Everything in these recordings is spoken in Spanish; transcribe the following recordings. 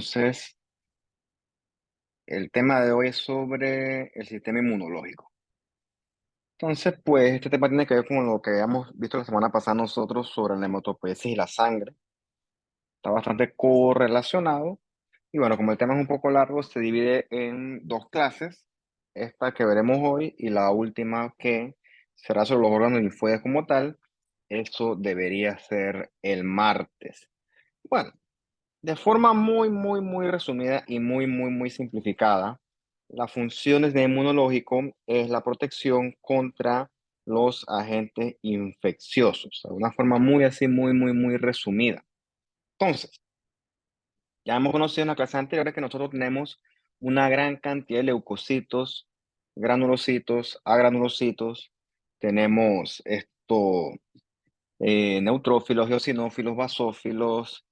Entonces, el tema de hoy es sobre el sistema inmunológico. Entonces, pues, este tema tiene que ver con lo que habíamos visto la semana pasada nosotros sobre la hematopoiesis y la sangre. Está bastante correlacionado. Y bueno, como el tema es un poco largo, se divide en dos clases. Esta que veremos hoy y la última que será sobre los órganos linfoides como tal. Eso debería ser el martes. Bueno, de forma muy resumida y muy simplificada, las funciones de inmunológico es la protección contra los agentes infecciosos, de una forma muy así, muy resumida. Entonces, ya hemos conocido en la clase anterior que nosotros tenemos una gran cantidad de leucocitos, granulocitos, agranulocitos, tenemos neutrófilos, eosinófilos, basófilos,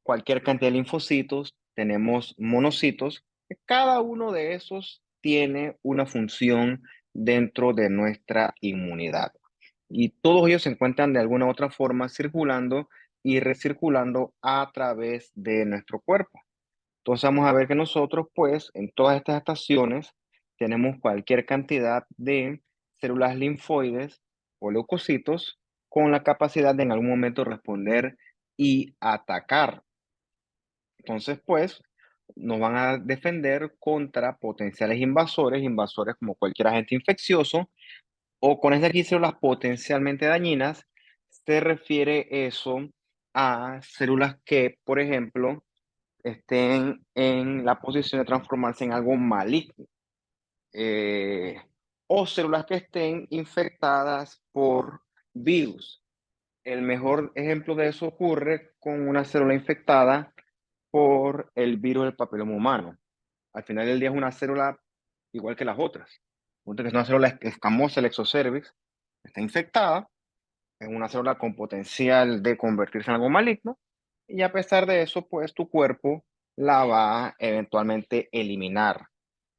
cualquier cantidad de linfocitos, tenemos monocitos, que cada uno de esos tiene una función dentro de nuestra inmunidad. Y todos ellos se encuentran de alguna u otra forma circulando y recirculando a través de nuestro cuerpo. Entonces vamos a ver que nosotros, pues, en todas estas estaciones tenemos cualquier cantidad de células linfoides o leucocitos con la capacidad de en algún momento responder y atacar. Entonces, pues, nos van a defender contra potenciales invasores, invasores como cualquier agente infeccioso, o con estas aquí células potencialmente dañinas, se refiere eso a células que, por ejemplo, estén en la posición de transformarse en algo maligno, eh, o células que estén infectadas por virus. El mejor ejemplo de eso ocurre con una célula infectada por el virus del papiloma humano. Al final del día es una célula igual que las otras. Ponte que es una célula escamosa, el exocervix, está infectada, es una célula con potencial de convertirse en algo maligno, y a pesar de eso, pues tu cuerpo la va a eventualmente eliminar,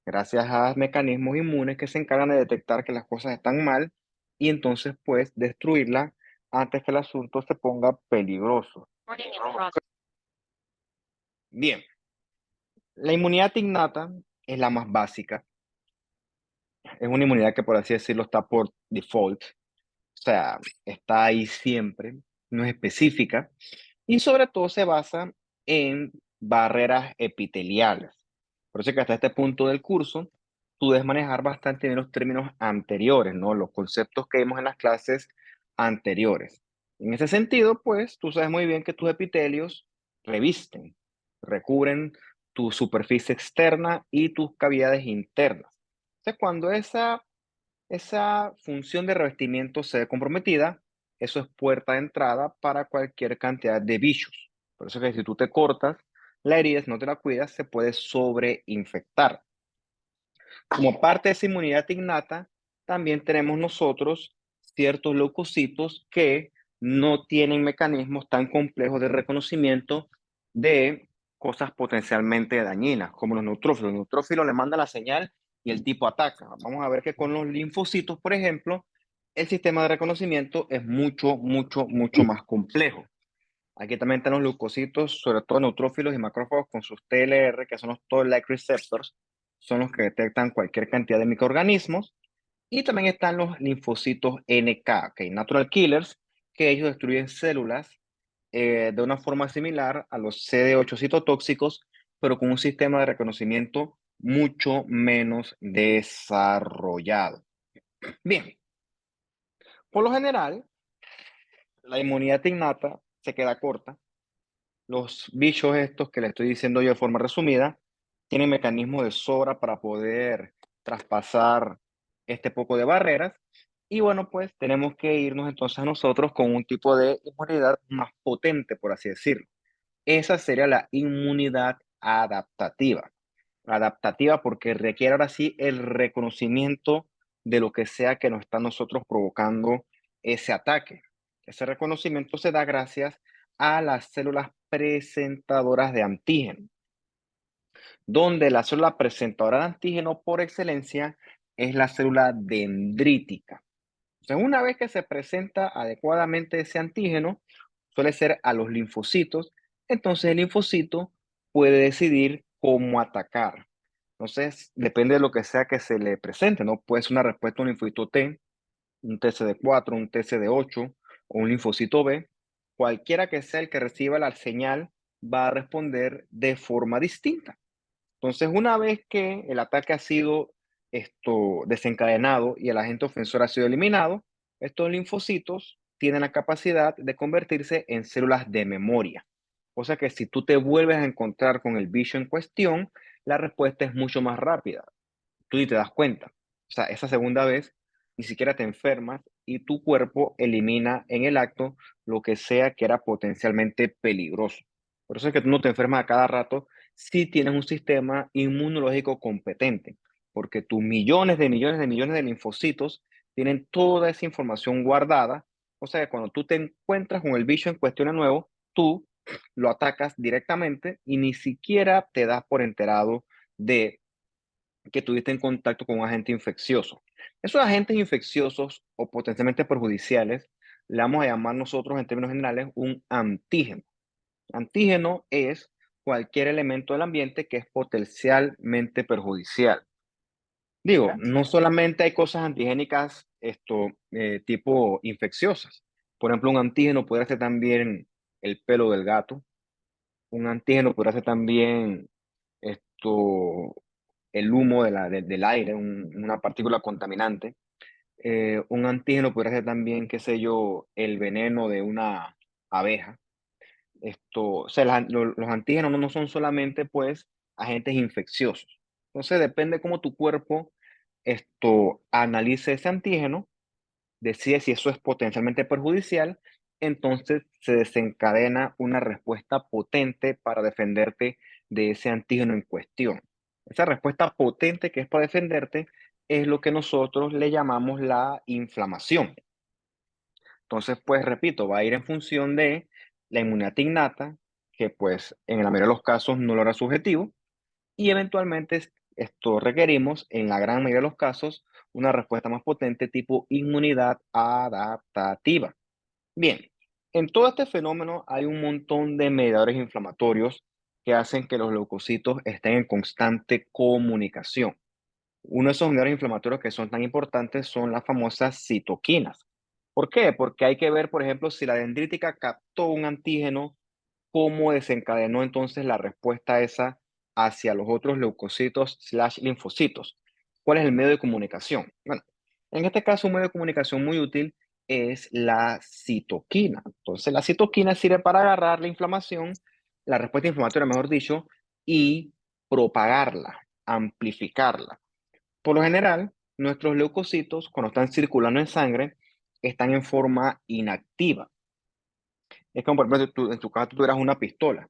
gracias a mecanismos inmunes que se encargan de detectar que las cosas están mal y entonces, pues, destruirla antes que el asunto se ponga peligroso. Bien, la inmunidad innata es la más básica, es una inmunidad que, por así decirlo, está por default, o sea, está ahí siempre, no es específica y sobre todo se basa en barreras epiteliales. Por eso es que hasta este punto del curso tú debes manejar bastante bien los términos anteriores, ¿no? Los conceptos que vimos en las clases anteriores. En ese sentido, pues, tú sabes muy bien que tus epitelios revisten, recubren tu superficie externa y tus cavidades internas. Entonces, cuando esa función de revestimiento se ve comprometida, eso es puerta de entrada para cualquier cantidad de bichos. Por eso que si tú te cortas la herida, si no te la cuidas, se puede sobreinfectar. Como parte de esa inmunidad innata, también tenemos nosotros ciertos leucocitos que no tienen mecanismos tan complejos de reconocimiento de cosas potencialmente dañinas, como los neutrófilos. El neutrófilo le manda la señal y el tipo ataca. Vamos a ver que con los linfocitos, por ejemplo, el sistema de reconocimiento es mucho más complejo. Aquí también están los leucocitos, sobre todo neutrófilos y macrófagos con sus TLR, que son los Toll-like receptors, son los que detectan cualquier cantidad de microorganismos. Y también están los linfocitos NK, okay, natural killers, que ellos destruyen células de una forma similar a los CD8 citotóxicos, pero con un sistema de reconocimiento mucho menos desarrollado. Bien, por lo general, la inmunidad innata se queda corta. Los bichos estos que le estoy diciendo yo de forma resumida, tienen mecanismos de sobra para poder traspasar este poco de barreras. Y bueno, pues tenemos que irnos entonces a nosotros con un tipo de inmunidad más potente, por así decirlo. Esa sería la inmunidad adaptativa. Adaptativa porque requiere ahora sí el reconocimiento de lo que sea que nos está nosotros provocando ese ataque. Ese reconocimiento se da gracias a las células presentadoras de antígeno, donde la célula presentadora de antígeno por excelencia es la célula dendrítica. Entonces, una vez que se presenta adecuadamente ese antígeno, suele ser a los linfocitos, entonces el linfocito puede decidir cómo atacar. Entonces, depende de lo que sea que se le presente, ¿no? Puede ser una respuesta a un linfocito T, un TCD4, un TCD8 o un linfocito B. Cualquiera que sea el que reciba la señal va a responder de forma distinta. Entonces, una vez que el ataque ha sido desencadenado y el agente ofensor ha sido eliminado, estos linfocitos tienen la capacidad de convertirse en células de memoria. O sea que si tú te vuelves a encontrar con el bicho en cuestión, la respuesta es mucho más rápida. Tú ni te das cuenta. O sea, esa segunda vez ni siquiera te enfermas y tu cuerpo elimina en el acto lo que sea que era potencialmente peligroso. Por eso es que tú no te enfermas a cada rato si tienes un sistema inmunológico competente, porque tus millones de linfocitos tienen toda esa información guardada. O sea, que cuando tú te encuentras con el bicho en cuestión de nuevo, tú lo atacas directamente y ni siquiera te das por enterado de que tuviste en contacto con un agente infeccioso. Esos agentes infecciosos o potencialmente perjudiciales le vamos a llamar nosotros en términos generales un antígeno. Antígeno es cualquier elemento del ambiente que es potencialmente perjudicial. Digo, no solamente hay cosas antigénicas tipo infecciosas. Por ejemplo, un antígeno puede ser también el pelo del gato. Un antígeno puede ser también esto, el humo del aire, una partícula contaminante. Un antígeno podría ser también, qué sé yo, el veneno de una abeja. O sea, los antígenos no son solamente, pues, agentes infecciosos. Entonces, depende cómo tu cuerpo analice ese antígeno, decide si eso es potencialmente perjudicial, entonces se desencadena una respuesta potente para defenderte de ese antígeno en cuestión. Esa respuesta potente que es para defenderte es lo que nosotros le llamamos la inflamación. Entonces, pues repito, va a ir en función de la inmunidad innata, que pues en la mayoría de los casos no lo hará subjetivo, y eventualmente esto requerimos, en la gran mayoría de los casos, una respuesta más potente tipo inmunidad adaptativa. Bien, en todo este fenómeno hay un montón de mediadores inflamatorios que hacen que los leucocitos estén en constante comunicación. Uno de esos mediadores inflamatorios que son tan importantes son las famosas citoquinas. ¿Por qué? Porque hay que ver, por ejemplo, si la dendrítica captó un antígeno, cómo desencadenó entonces la respuesta esa hacia los otros leucocitos slash linfocitos. ¿Cuál es el medio de comunicación? Bueno, en este caso un medio de comunicación muy útil es la citoquina. Entonces la citoquina sirve para agarrar la inflamación, la respuesta inflamatoria, mejor dicho, y propagarla, amplificarla. Por lo general, nuestros leucocitos, cuando están circulando en sangre, están en forma inactiva. Es como, por ejemplo, en tu caso, tú tuvieras una pistola.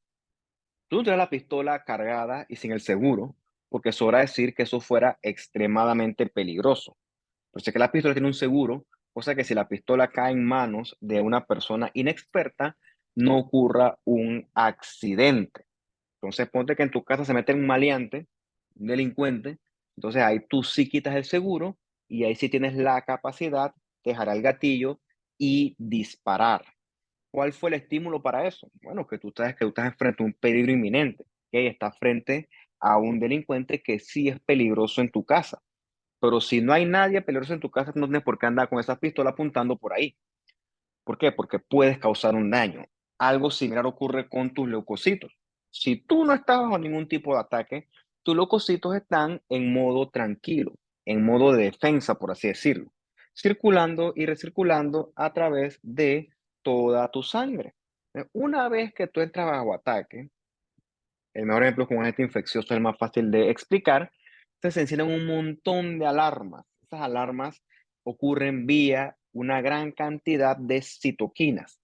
Tú no tienes la pistola cargada y sin el seguro, porque sobra decir que eso fuera extremadamente peligroso. Pero sé que la pistola tiene un seguro, cosa que si la pistola cae en manos de una persona inexperta, no ocurra un accidente. Entonces, ponte que en tu casa se mete un maleante, un delincuente, entonces ahí tú sí quitas el seguro y ahí sí tienes la capacidad de jalar el gatillo y disparar. ¿Cuál fue el estímulo para eso? Bueno, que tú sabes que tú estás frente a un peligro inminente, que estás frente a un delincuente que sí es peligroso en tu casa. Pero si no hay nadie peligroso en tu casa, no tienes por qué andar con esa pistola apuntando por ahí. ¿Por qué? Porque puedes causar un daño. Algo similar ocurre con tus leucocitos. Si tú no estás bajo ningún tipo de ataque, tus leucocitos están en modo tranquilo, en modo de defensa, por así decirlo, circulando y recirculando a través de toda tu sangre. Una vez que tú entras bajo ataque, el mejor ejemplo con un agente infeccioso es el más fácil de explicar. Entonces se encienden un montón de alarmas. Esas alarmas ocurren vía una gran cantidad de citoquinas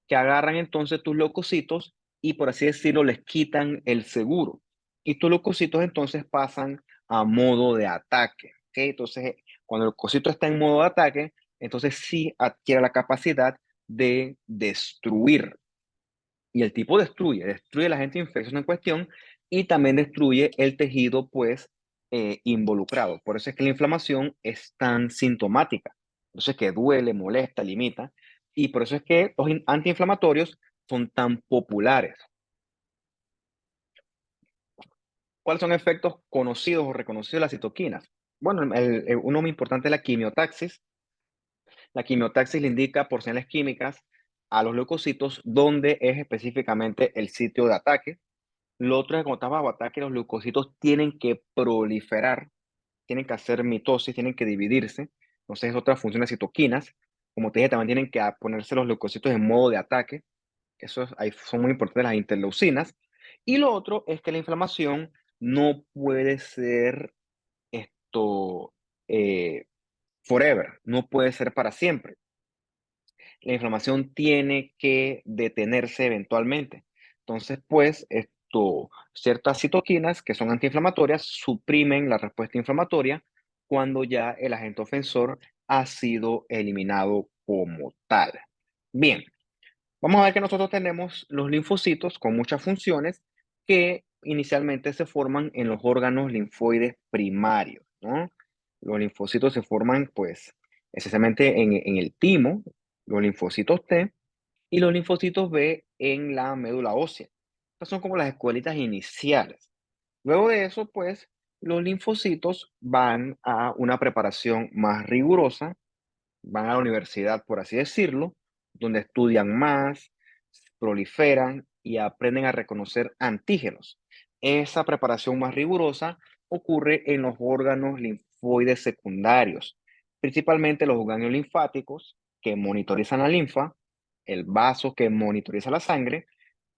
que agarran entonces tus leucocitos y por así decirlo les quitan el seguro. Y tus leucocitos entonces pasan a modo de ataque. ¿Ok? Entonces cuando el leucocito está en modo de ataque, entonces sí adquiere la capacidad de destruir. Y el tipo destruye el agente infeccioso en cuestión y también destruye el tejido, pues, involucrado. Por eso es que la inflamación es tan sintomática. Por eso es que duele, molesta, limita. Y por eso es que los antiinflamatorios son tan populares. ¿Cuáles son efectos conocidos o reconocidos de las citoquinas? Bueno, uno muy importante es la quimiotaxis. La quimiotaxis le indica por señales químicas a los leucocitos dónde es específicamente el sitio de ataque. Lo otro es que cuando está bajo ataque, los leucocitos tienen que proliferar, tienen que hacer mitosis, tienen que dividirse. Entonces, es otra función de citoquinas. Como te dije, también tienen que ponerse los leucocitos en modo de ataque. Ahí son muy importantes las interleucinas. Y lo otro es que la inflamación no puede ser esto forever, no puede ser para siempre. La inflamación tiene que detenerse eventualmente. Entonces, pues, ciertas citoquinas que son antiinflamatorias suprimen la respuesta inflamatoria cuando ya el agente ofensor ha sido eliminado como tal. Bien, vamos a ver que nosotros tenemos los linfocitos con muchas funciones que inicialmente se forman en los órganos linfoides primarios, ¿no? Los linfocitos se forman, pues, esencialmente en el timo, los linfocitos T y los linfocitos B en la médula ósea. Estas son como las escuelitas iniciales. Luego de eso, pues, los linfocitos van a una preparación más rigurosa, van a la universidad, por así decirlo, donde estudian más, proliferan y aprenden a reconocer antígenos. Esa preparación más rigurosa ocurre en los órganos linfoides secundarios, principalmente los ganglios linfáticos que monitorizan la linfa, el vaso que monitoriza la sangre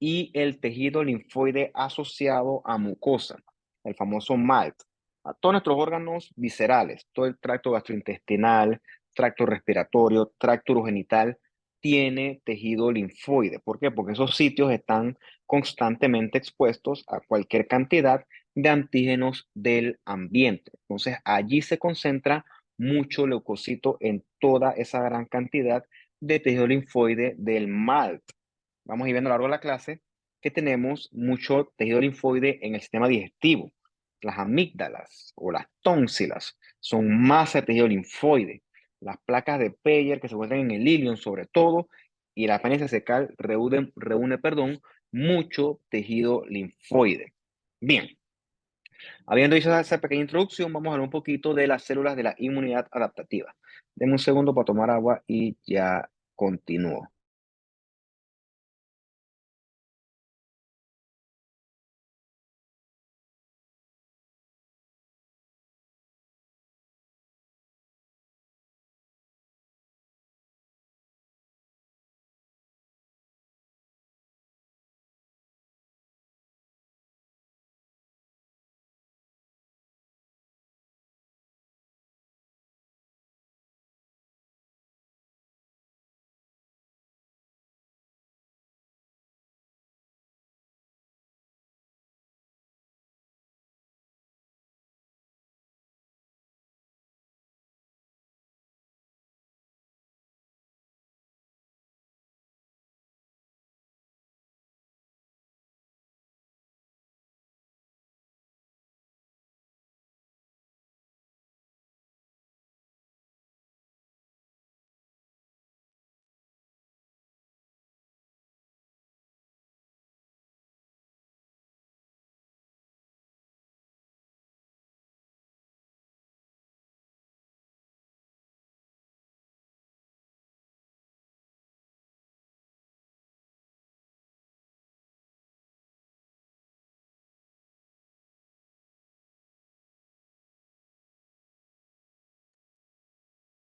y el tejido linfoide asociado a mucosa, el famoso MALT. A todos nuestros órganos viscerales, todo el tracto gastrointestinal, tracto respiratorio, tracto urogenital, tiene tejido linfoide. ¿Por qué? Porque esos sitios están constantemente expuestos a cualquier cantidad de antígenos del ambiente. Entonces, allí se concentra mucho leucocito en toda esa gran cantidad de tejido linfoide del MALT. Vamos a ir viendo a lo largo de la clase que tenemos mucho tejido linfoide en el sistema digestivo. Las amígdalas o las tónsilas son masa de tejido linfoide. Las placas de Peyer que se encuentran en el ilion sobre todo y la apéndice cecal reúne, mucho tejido linfoide. Bien, habiendo hecho esa pequeña introducción, vamos a hablar un poquito de las células de la inmunidad adaptativa. Denme un segundo para tomar agua y ya continúo.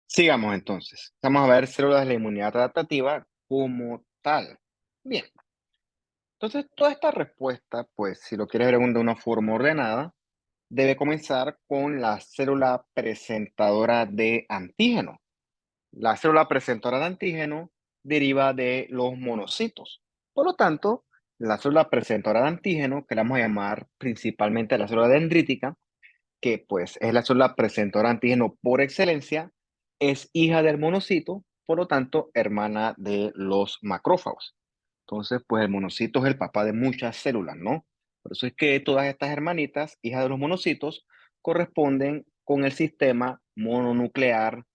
Sigamos entonces. Vamos a ver células de la inmunidad adaptativa como tal. Bien, entonces toda esta respuesta, pues si lo quieres ver de una forma ordenada, debe comenzar con la célula presentadora de antígeno. La célula presentadora de antígeno deriva de los monocitos. Por lo tanto, la célula presentadora de antígeno, que la vamos a llamar principalmente la célula dendrítica, que pues es la célula presentadora de antígeno por excelencia, es hija del monocito, por lo tanto, hermana de los macrófagos. Entonces, pues el monocito es el papá de muchas células, ¿no? Por eso es que todas estas hermanitas, hijas de los monocitos, corresponden con el sistema mononuclear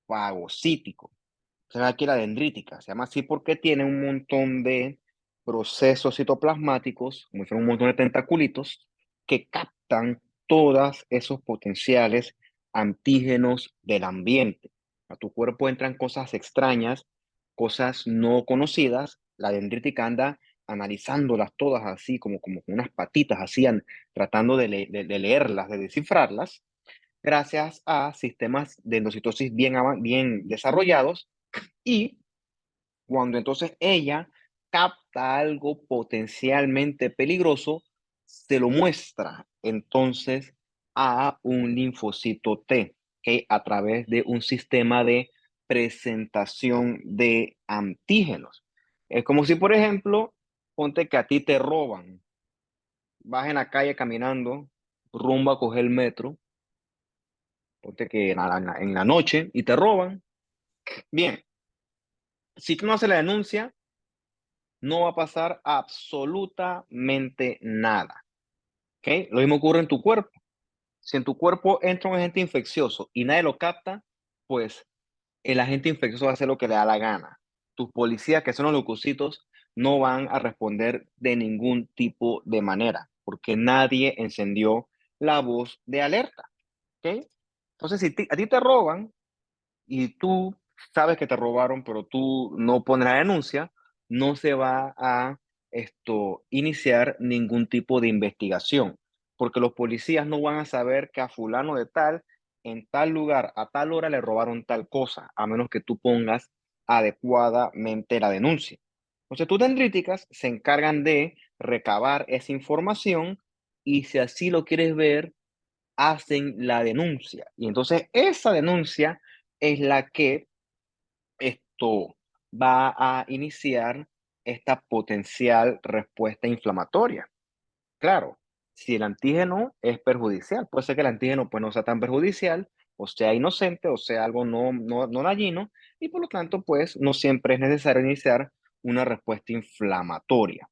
fagocítico. Se llama aquí la dendrítica, se llama así porque tiene un montón de procesos citoplasmáticos, como si fuera un montón de tentaculitos, que captan todos esos potenciales antígenos del ambiente. A tu cuerpo entran cosas extrañas, cosas no conocidas. La dendrítica anda analizándolas todas así, como con unas patitas, así, tratando de leerlas, de descifrarlas, gracias a sistemas de endocitosis bien desarrollados. Y cuando entonces ella capta algo potencialmente peligroso, se lo muestra entonces a un linfocito T, ¿ok? A través de un sistema de presentación de antígenos. Es como si, por ejemplo, ponte que a ti te roban, vas en la calle caminando, rumbo a coger el metro, ponte que en la noche y te roban. Bien, si tú no haces la denuncia, no va a pasar absolutamente nada, ¿ok? Lo mismo ocurre en tu cuerpo. Si en tu cuerpo entra un agente infeccioso y nadie lo capta, pues el agente infeccioso va a hacer lo que le da la gana. Tus policías, que son los leucocitos, no van a responder de ningún tipo de manera, porque nadie encendió la voz de alerta, ¿ok? Entonces, si a ti te roban, y tú sabes que te robaron, pero tú no pones la denuncia, no se va a iniciar ningún tipo de investigación, porque los policías no van a saber que a fulano de tal, en tal lugar, a tal hora le robaron tal cosa, a menos que tú pongas adecuadamente la denuncia. Entonces, tus dendríticas se encargan de recabar esa información y si así lo quieres ver, hacen la denuncia. Y entonces esa denuncia es la que esto va a iniciar esta potencial respuesta inflamatoria. Claro, si el antígeno es perjudicial, puede ser que el antígeno pues, no sea tan perjudicial, o sea inocente, o sea algo no dañino, y por lo tanto, pues no siempre es necesario iniciar una respuesta inflamatoria.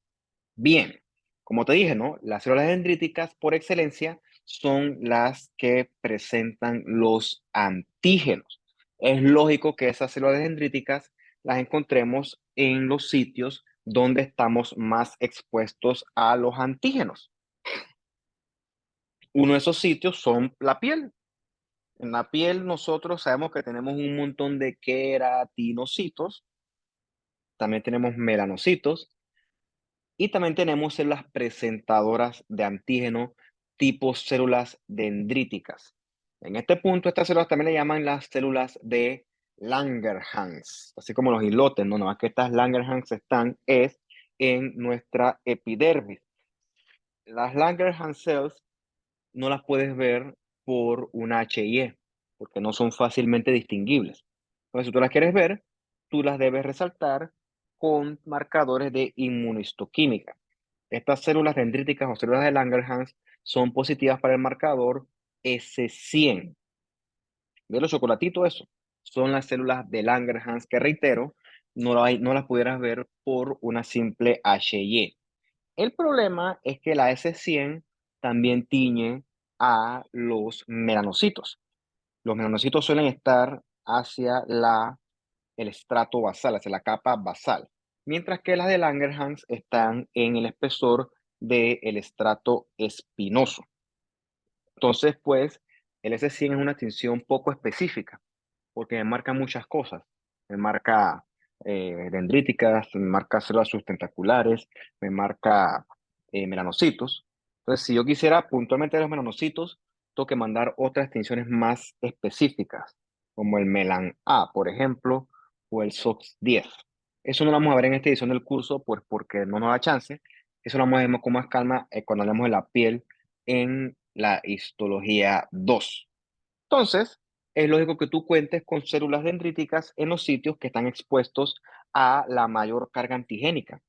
Bien, como te dije, ¿no? Las células dendríticas por excelencia son las que presentan los antígenos. Es lógico que esas células dendríticas las encontremos en los sitios donde estamos más expuestos a los antígenos. Uno de esos sitios son la piel. En la piel nosotros sabemos que tenemos un montón de queratinocitos, también tenemos melanocitos, y también tenemos células presentadoras de antígeno tipo células dendríticas. En este punto, estas células también le llaman las células de Langerhans, así como los islotes, no, más que estas Langerhans están en nuestra epidermis. Las Langerhans cells no las puedes ver por una HIE, porque no son fácilmente distinguibles. Entonces, si tú las quieres ver, tú las debes resaltar con marcadores de inmunohistoquímica. Estas células dendríticas o células de Langerhans son positivas para el marcador S100. ¿Ves los chocolatitos eso? Son las células de Langerhans que, reitero, no las pudieras ver por una simple HIE. El problema es que la S100 también tiñe a los melanocitos. Los melanocitos suelen estar hacia el estrato basal, hacia la capa basal, mientras que las de Langerhans están en el espesor del estrato espinoso. Entonces, pues, el S100 es una tinción poco específica porque me marca muchas cosas. Me marca dendríticas, me marca células sustentaculares, me marca melanocitos. Entonces, si yo quisiera puntualmente los melanocitos, tengo que mandar otras extensiones más específicas, como el Melan A, por ejemplo, o el SOX10. Eso no lo vamos a ver en esta edición del curso, pues porque no nos da chance. Eso lo vamos a ver con más calma cuando hablemos de la piel en la histología 2. Entonces, es lógico que tú cuentes con células dendríticas en los sitios que están expuestos a la mayor carga antigénica.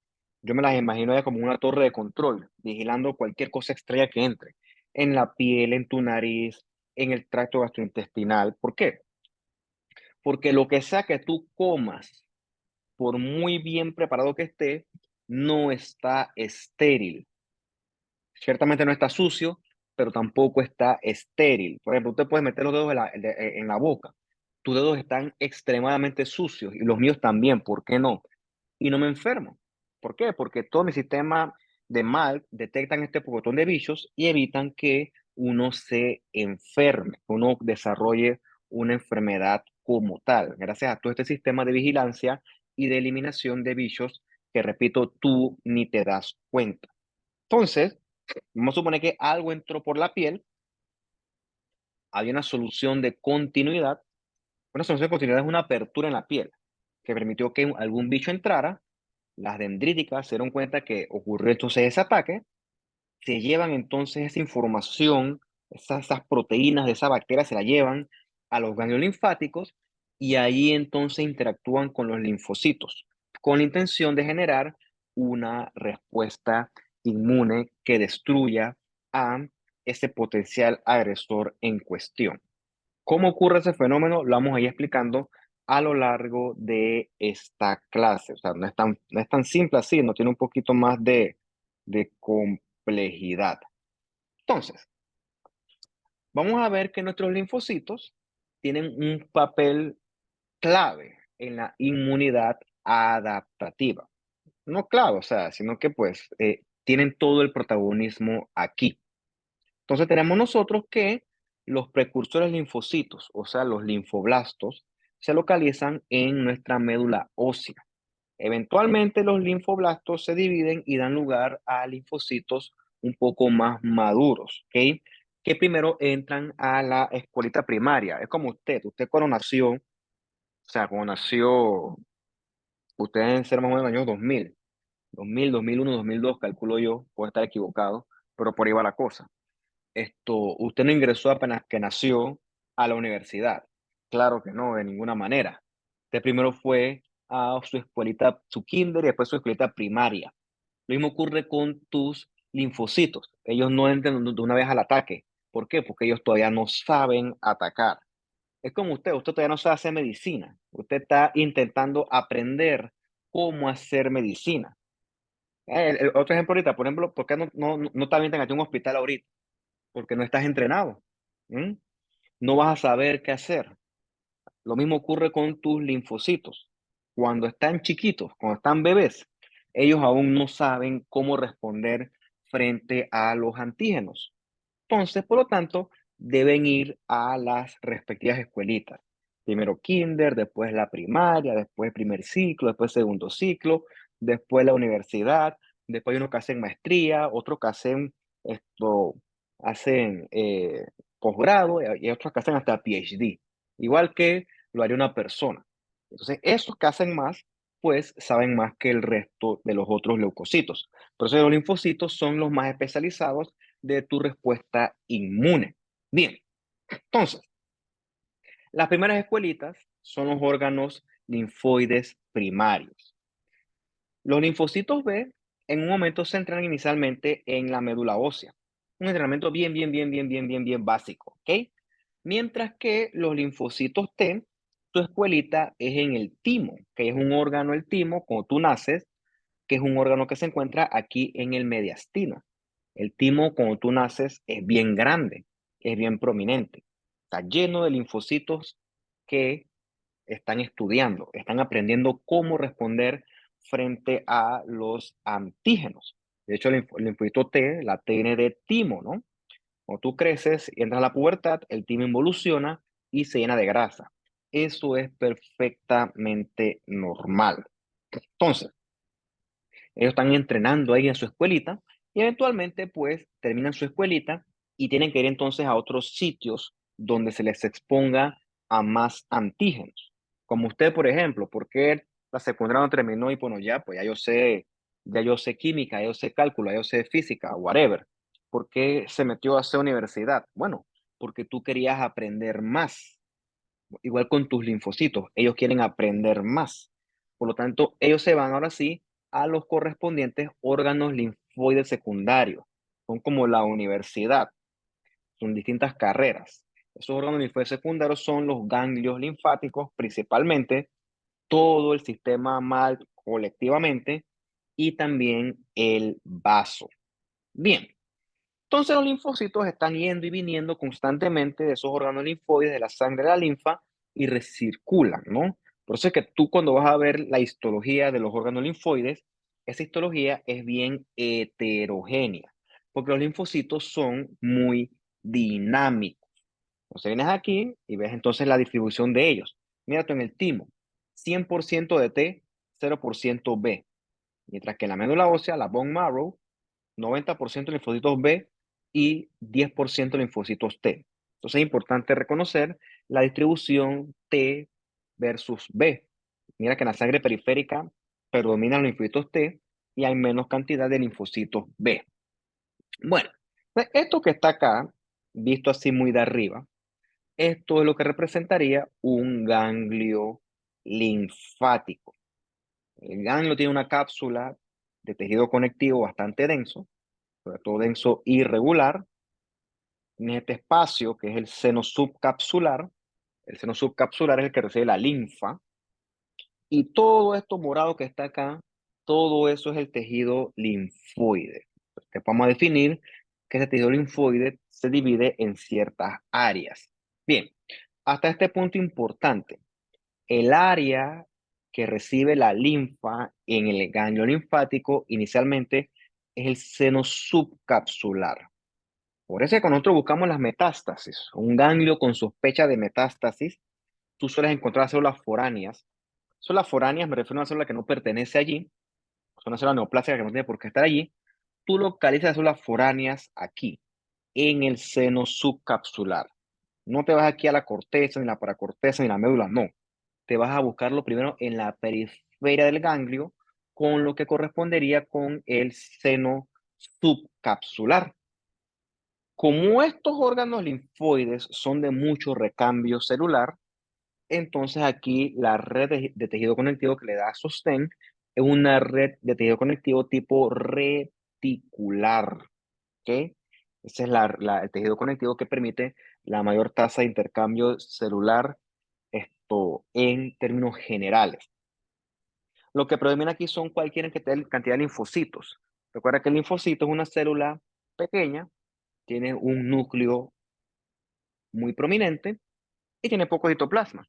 Yo me las imagino ya como una torre de control, vigilando cualquier cosa extraña que entre, en la piel, en tu nariz, en el tracto gastrointestinal. ¿Por qué? Porque lo que sea que tú comas, por muy bien preparado que esté, no está estéril. Ciertamente no está sucio, pero tampoco está estéril. Por ejemplo, usted puede meter los dedos en la boca. Tus dedos están extremadamente sucios y los míos también, ¿por qué no? Y no me enfermo. ¿Por qué? Porque todo mi sistema de mal detectan este pocotón de bichos y evitan que uno se enferme, que uno desarrolle una enfermedad como tal, gracias a todo este sistema de vigilancia y de eliminación de bichos que, repito, tú ni te das cuenta. Entonces, vamos a suponer que algo entró por la piel, había una solución de continuidad. Una solución de continuidad es una apertura en la piel que permitió que algún bicho entrara. Las dendríticas se dieron cuenta que ocurrió entonces ese ataque, se llevan entonces esa información, esas proteínas de esa bacteria se la llevan a los ganglios linfáticos y ahí entonces interactúan con los linfocitos con la intención de generar una respuesta inmune que destruya a ese potencial agresor en cuestión. ¿Cómo ocurre ese fenómeno? Lo vamos a ir explicando a lo largo de esta clase. O sea, no es tan simple así, no tiene un poquito más de complejidad. Entonces, vamos a ver que nuestros linfocitos tienen un papel clave en la inmunidad adaptativa. No clave, o sea, sino que pues tienen todo el protagonismo aquí. Entonces tenemos nosotros que los precursores linfocitos, o sea, los linfoblastos, se localizan en nuestra médula ósea. Eventualmente los linfoblastos se dividen y dan lugar a linfocitos un poco más maduros, ¿ok? Que primero entran a la escuelita primaria. Es como usted cuando nació, o sea, cuando nació, usted deben ser más o menos en el año 2000, 2000, 2001, 2002, calculo yo, puedo estar equivocado, pero por ahí va la cosa. Usted no ingresó apenas que nació a la universidad. Claro que no, de ninguna manera. Usted primero fue a su escuelita, su kinder y después su escuelita primaria. Lo mismo ocurre con tus linfocitos. Ellos no entran de una vez al ataque. ¿Por qué? Porque ellos todavía no saben atacar. Es como usted todavía no sabe hacer medicina. Usted está intentando aprender cómo hacer medicina. El otro ejemplo ahorita, por ejemplo, ¿por qué no te avientan a ti a un hospital ahorita? Porque no estás entrenado. ¿M? No vas a saber qué hacer. Lo mismo ocurre con tus linfocitos. Cuando están chiquitos, cuando están bebés, ellos aún no saben cómo responder frente a los antígenos. Entonces, por lo tanto, deben ir a las respectivas escuelitas. Primero kinder, después la primaria, después primer ciclo, después segundo ciclo, después la universidad, después hay unos que hacen maestría, otros que hacen esto, hacen posgrado y otros que hacen hasta PhD, igual que lo haría una persona. Entonces, esos que hacen más, pues saben más que el resto de los otros leucocitos. Por eso los linfocitos son los más especializados de tu respuesta inmune. Bien, entonces, las primeras escuelitas son los órganos linfoides primarios. Los linfocitos B en un momento se entrenan inicialmente en la médula ósea. Un entrenamiento bien básico, ¿ok? Mientras que los linfocitos T, tu escuelita es en el timo, que es un órgano, el timo, cuando tú naces, que es un órgano que se encuentra aquí en el mediastino. El timo, cuando tú naces, es bien grande, es bien prominente. Está lleno de linfocitos que están estudiando, están aprendiendo cómo responder frente a los antígenos. De hecho, el linfocito T, la T viene de timo, ¿no? Cuando tú creces y entras a la pubertad, el timo involuciona y se llena de grasa. Eso es perfectamente normal. Entonces, ellos están entrenando ahí en su escuelita y eventualmente pues terminan su escuelita y tienen que ir entonces a otros sitios donde se les exponga a más antígenos. Como usted, por ejemplo, ¿por qué la secundaria no terminó? Y bueno, pues ya yo sé química, ya yo sé cálculo, ya yo sé física, whatever. ¿Por qué se metió a hacer universidad? Bueno, porque tú querías aprender más. Igual con tus linfocitos, ellos quieren aprender más. Por lo tanto, ellos se van ahora sí a los correspondientes órganos linfoides secundarios. Son como la universidad, son distintas carreras. Esos órganos linfoides secundarios son los ganglios linfáticos, principalmente, todo el sistema mal colectivamente y también el vaso. Bien, entonces los linfocitos están yendo y viniendo constantemente de esos órganos linfoides, de la sangre de la linfa, y recirculan, ¿no? Por eso es que tú cuando vas a ver la histología de los órganos linfoides, esa histología es bien heterogénea, porque los linfocitos son muy dinámicos. Entonces vienes aquí y ves entonces la distribución de ellos. Mira tú en el timo, 100% de T, 0% B. Mientras que en la médula ósea, la bone marrow, 90% linfocitos B y 10% linfocitos T. Entonces es importante reconocer la distribución T versus B. Mira que en la sangre periférica predominan los linfocitos T y hay menos cantidad de linfocitos B. Bueno, pues esto que está acá, visto así muy de arriba, esto es lo que representaría un ganglio linfático. El ganglio tiene una cápsula de tejido conectivo bastante denso, sobre todo denso irregular. En este espacio, que es el seno subcapsular es el que recibe la linfa, y todo esto morado que está acá, todo eso es el tejido linfoide. Entonces, vamos a definir que ese tejido linfoide se divide en ciertas áreas. Bien, hasta este punto importante, el área que recibe la linfa en el ganglio linfático inicialmente es el seno subcapsular. Por eso es que cuando nosotros buscamos las metástasis, un ganglio con sospecha de metástasis, tú sueles encontrar células foráneas. Células foráneas me refiero a una célula que no pertenece allí, es una célula neoplásica que no tiene por qué estar allí. Tú localizas las células foráneas aquí, en el seno subcapsular. No te vas aquí a la corteza, ni la paracorteza, ni la médula, no. Te vas a buscarlo primero en la periferia del ganglio, con lo que correspondería con el seno subcapsular. Como estos órganos linfoides son de mucho recambio celular, entonces aquí la red de tejido conectivo que le da sostén es una red de tejido conectivo tipo reticular, ¿ok? Ese es el tejido conectivo que permite la mayor tasa de intercambio celular, esto en términos generales. Lo que predomina aquí son cualquier cantidad de linfocitos. Recuerda que el linfocito es una célula pequeña, tiene un núcleo muy prominente y tiene poco citoplasma.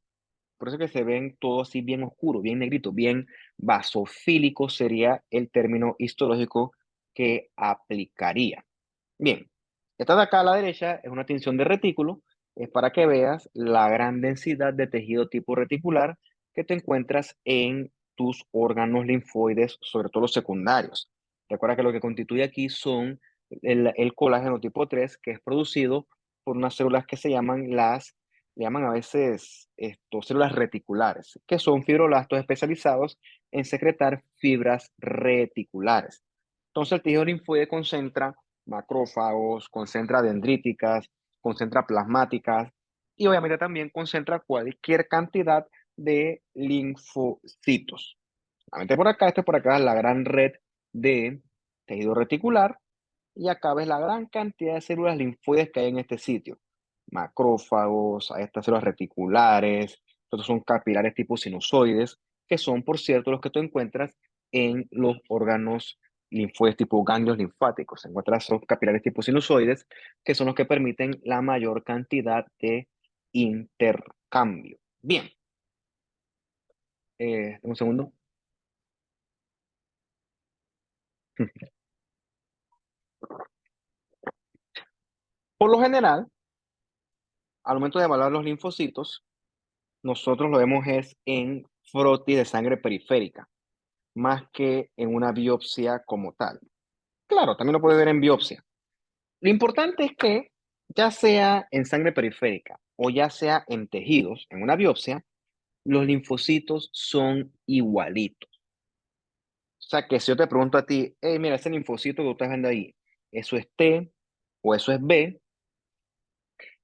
Por eso que se ven todo así bien oscuro, bien negrito, bien basofílico sería el término histológico que aplicaría. Bien, esta de acá a la derecha es una tinción de retículo, es para que veas la gran densidad de tejido tipo reticular que te encuentras en tus órganos linfoides, sobre todo los secundarios. Recuerda que lo que constituye aquí son el colágeno tipo 3, que es producido por unas células que le llaman a veces células reticulares, que son fibroblastos especializados en secretar fibras reticulares. Entonces el tejido linfoide concentra macrófagos, concentra dendríticas, concentra plasmáticas y obviamente también concentra cualquier cantidad de linfocitos. Este por acá es la gran red de tejido reticular y acá ves la gran cantidad de células linfoides que hay en este sitio. Macrófagos, hay estas células reticulares, estos son capilares tipo sinusoides, que son, por cierto, los que tú encuentras en los órganos linfoides tipo ganglios linfáticos. Se encuentran esos capilares tipo sinusoides, que son los que permiten la mayor cantidad de intercambio. Bien, un segundo. Por lo general, al momento de evaluar los linfocitos, nosotros lo vemos es en frotis de sangre periférica, más que en una biopsia como tal. Claro, también lo puede ver en biopsia. Lo importante es que, ya sea en sangre periférica o ya sea en tejidos, en una biopsia, los linfocitos son igualitos. O sea que si yo te pregunto a ti, hey, mira, ese linfocito que tú estás viendo ahí, ¿eso es T o eso es B?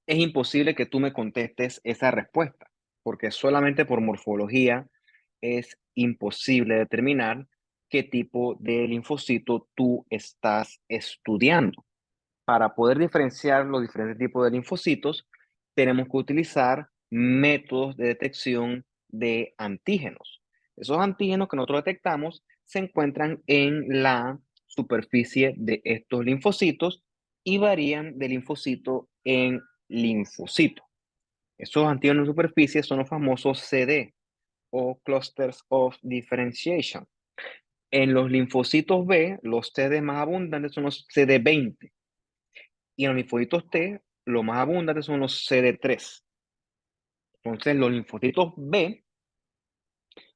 Es imposible que tú me contestes esa respuesta, porque solamente por morfología es imposible determinar qué tipo de linfocito tú estás estudiando. Para poder diferenciar los diferentes tipos de linfocitos, tenemos que utilizar métodos de detección de antígenos. Esos antígenos que nosotros detectamos se encuentran en la superficie de estos linfocitos y varían de linfocito en linfocito. Esos antígenos en superficie son los famosos CD o Clusters of Differentiation. En los linfocitos B, los CD más abundantes son los CD20. Y en los linfocitos T, los más abundantes son los CD3. Entonces, los linfocitos B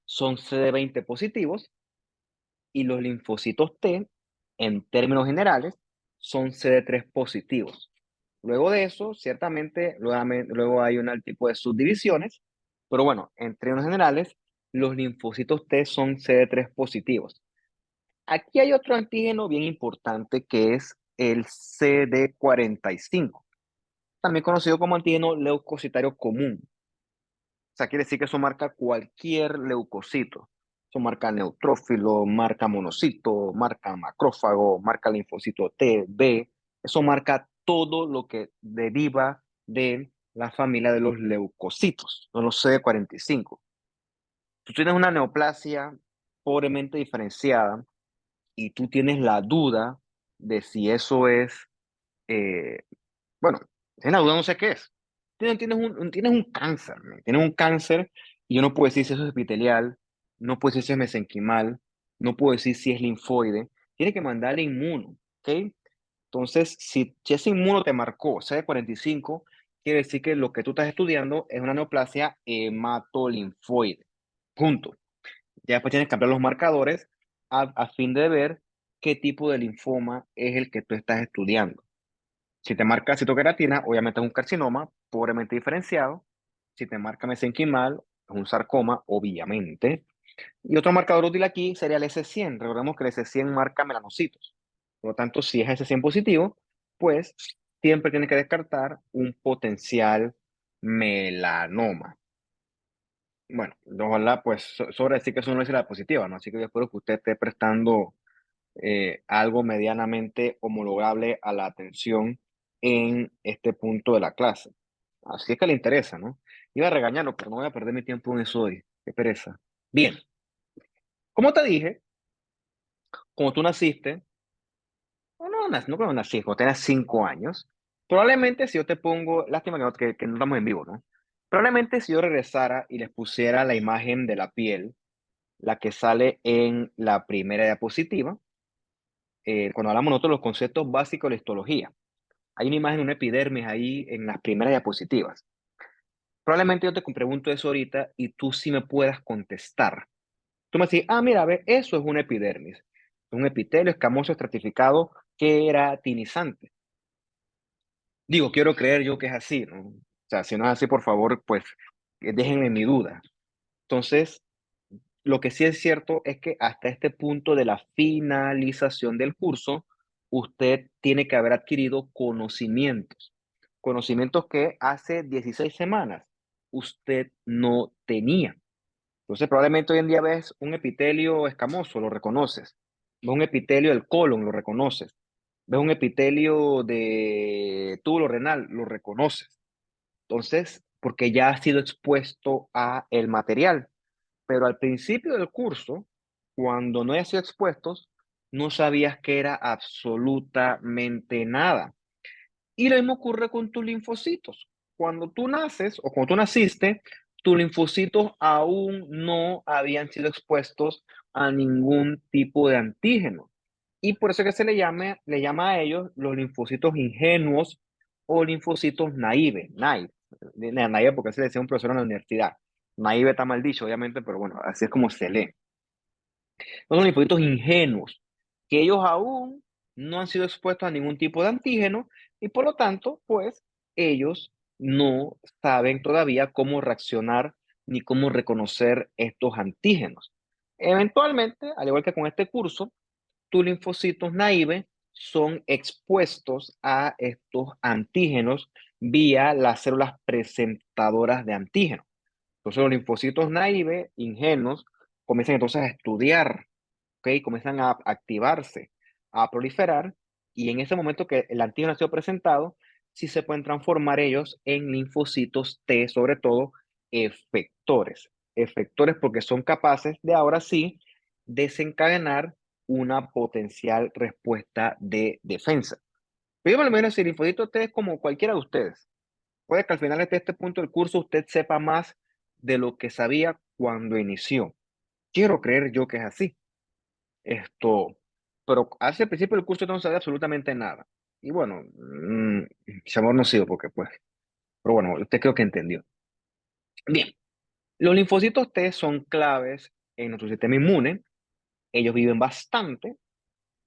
son CD20 positivos y los linfocitos T, en términos generales, son CD3 positivos. Luego de eso, ciertamente, luego hay un tipo de subdivisiones, pero bueno, en términos generales, los linfocitos T son CD3 positivos. Aquí hay otro antígeno bien importante que es el CD45, también conocido como antígeno leucocitario común. O sea, quiere decir que eso marca cualquier leucocito. Eso marca neutrófilo, marca monocito, marca macrófago, marca linfocito T, B. Eso marca todo lo que deriva de la familia de los leucocitos, son los CD45. Tú tienes una neoplasia pobremente diferenciada y tú tienes la duda de si eso es, eh, bueno, tienes la duda, no sé qué es. Tienes un cáncer, ¿no? Tienes un cáncer y yo no puedo decir si eso es epitelial, no puedo decir si es mesenquimal, no puedo decir si es linfoide. Tienes que mandarle inmuno, ¿ok? Entonces, si ese inmuno te marcó CD45, quiere decir que lo que tú estás estudiando es una neoplasia hematolinfoide. Punto. Ya después tienes que cambiar los marcadores a fin de ver qué tipo de linfoma es el que tú estás estudiando. Si te marca citoqueratina, obviamente es un carcinoma, pobremente diferenciado. Si te marca mesenquimal, es un sarcoma, obviamente. Y otro marcador útil aquí sería el S100. Recordemos que el S100 marca melanocitos. Por lo tanto, si es S100 positivo, pues siempre tienes que descartar un potencial melanoma. Bueno, ojalá, pues, sobre decir que eso no es la positiva, ¿no? Así que yo espero que usted esté prestando algo medianamente homologable a la atención en este punto de la clase. Así es que le interesa, ¿no? Iba a regañarlo, pero no voy a perder mi tiempo en eso hoy. Qué pereza. Bien, como te dije, como tú naciste, o no, no cuando naciste, cuando tenías 5 años, probablemente si yo te pongo, lástima que no estamos en vivo, ¿no? Probablemente si yo regresara y les pusiera la imagen de la piel, la que sale en la primera diapositiva, cuando hablamos nosotros de los conceptos básicos de la histología. Hay una imagen de una epidermis ahí en las primeras diapositivas. Probablemente yo te pregunto eso ahorita y tú sí me puedas contestar. Tú me decís, mira, a ver, eso es una epidermis. Un epitelio escamoso estratificado queratinizante. Digo, quiero creer yo que es así, ¿no? O sea, si no es así, por favor, pues déjenme mi duda. Entonces, lo que sí es cierto es que hasta este punto de la finalización del curso, usted tiene que haber adquirido conocimientos, conocimientos que hace 16 semanas usted no tenía. Entonces, probablemente hoy en día ves un epitelio escamoso, lo reconoces. Ves un epitelio del colon, lo reconoces. Ves un epitelio de túbulo renal, lo reconoces. Entonces, porque ya ha sido expuesto a el material. Pero al principio del curso, cuando no hayas sido expuestos, no sabías que era absolutamente nada. Y lo mismo ocurre con tus linfocitos. Cuando tú naces o cuando tú naciste, tus linfocitos aún no habían sido expuestos a ningún tipo de antígeno. Y por eso es que le llama a ellos los linfocitos ingenuos o linfocitos naive. Naive porque así le decía un profesor en la universidad. Naive está mal dicho, obviamente, pero bueno, así es como se lee. Son linfocitos ingenuos, que ellos aún no han sido expuestos a ningún tipo de antígeno y por lo tanto, pues ellos no saben todavía cómo reaccionar ni cómo reconocer estos antígenos. Eventualmente, al igual que con este curso, tus linfocitos naive son expuestos a estos antígenos vía las células presentadoras de antígenos. Entonces los linfocitos naive, ingenuos, comienzan entonces a estudiar, ¿ok? Comienzan a activarse, a proliferar, y en ese momento que el antígeno ha sido presentado, sí se pueden transformar ellos en linfocitos T, sobre todo efectores. Efectores porque son capaces de ahora sí desencadenar una potencial respuesta de defensa. Pero yo me lo imagino si el linfocito T es como cualquiera de ustedes. Puede que al final de este punto del curso usted sepa más de lo que sabía cuando inició. Quiero creer yo que es así. Esto, pero hace el principio del curso yo no sabía absolutamente nada. Y bueno, amor no sido porque pues, pero bueno, usted creo que entendió. Bien, los linfocitos T son claves en nuestro sistema inmune. Ellos viven bastante,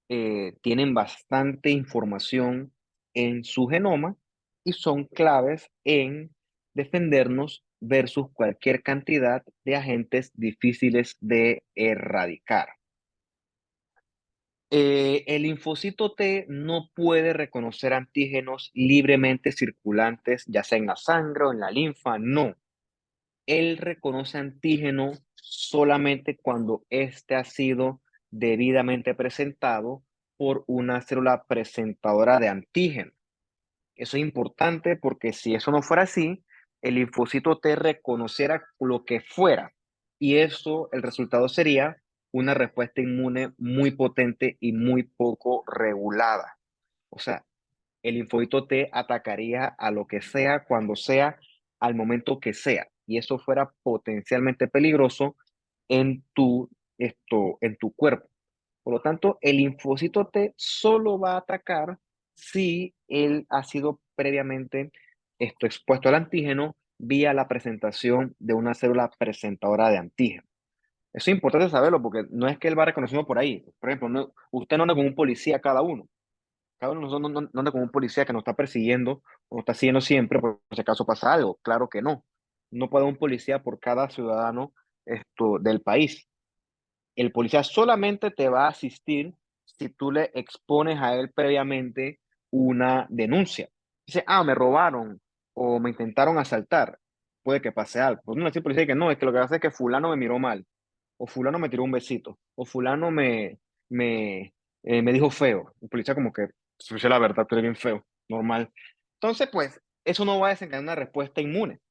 tienen bastante información en su genoma y son claves en defendernos versus cualquier cantidad de agentes difíciles de erradicar. El linfocito T no puede reconocer antígenos libremente circulantes, ya sea en la sangre o en la linfa, no. Él reconoce antígeno solamente cuando éste ha sido debidamente presentado por una célula presentadora de antígeno. Eso es importante porque si eso no fuera así, el linfocito T reconociera lo que fuera y eso, el resultado sería una respuesta inmune muy potente y muy poco regulada. O sea, el linfocito T atacaría a lo que sea, cuando sea, al momento que sea. Y eso fuera potencialmente peligroso en tu cuerpo. Por lo tanto, el linfocito T solo va a atacar si él ha sido previamente expuesto al antígeno vía la presentación de una célula presentadora de antígeno. Eso es importante saberlo porque no es que él va reconociendo por ahí. Por ejemplo, usted no anda con un policía cada uno. Cada uno de nosotros no anda con un policía que nos está persiguiendo o nos está siguiendo siempre por si acaso pasa algo. Claro que no. No puede haber un policía por cada ciudadano del país. El policía solamente te va a asistir si tú le expones a él previamente una denuncia. Dice, me robaron o me intentaron asaltar. Puede que pase algo. Pues no decir policía que no, es que lo que hace es que fulano me miró mal, o fulano me tiró un besito, o fulano me, me dijo feo. Un policía como que, si dice la verdad, tú eres bien feo, normal. Entonces, pues, eso no va a desencadenar una respuesta inmune.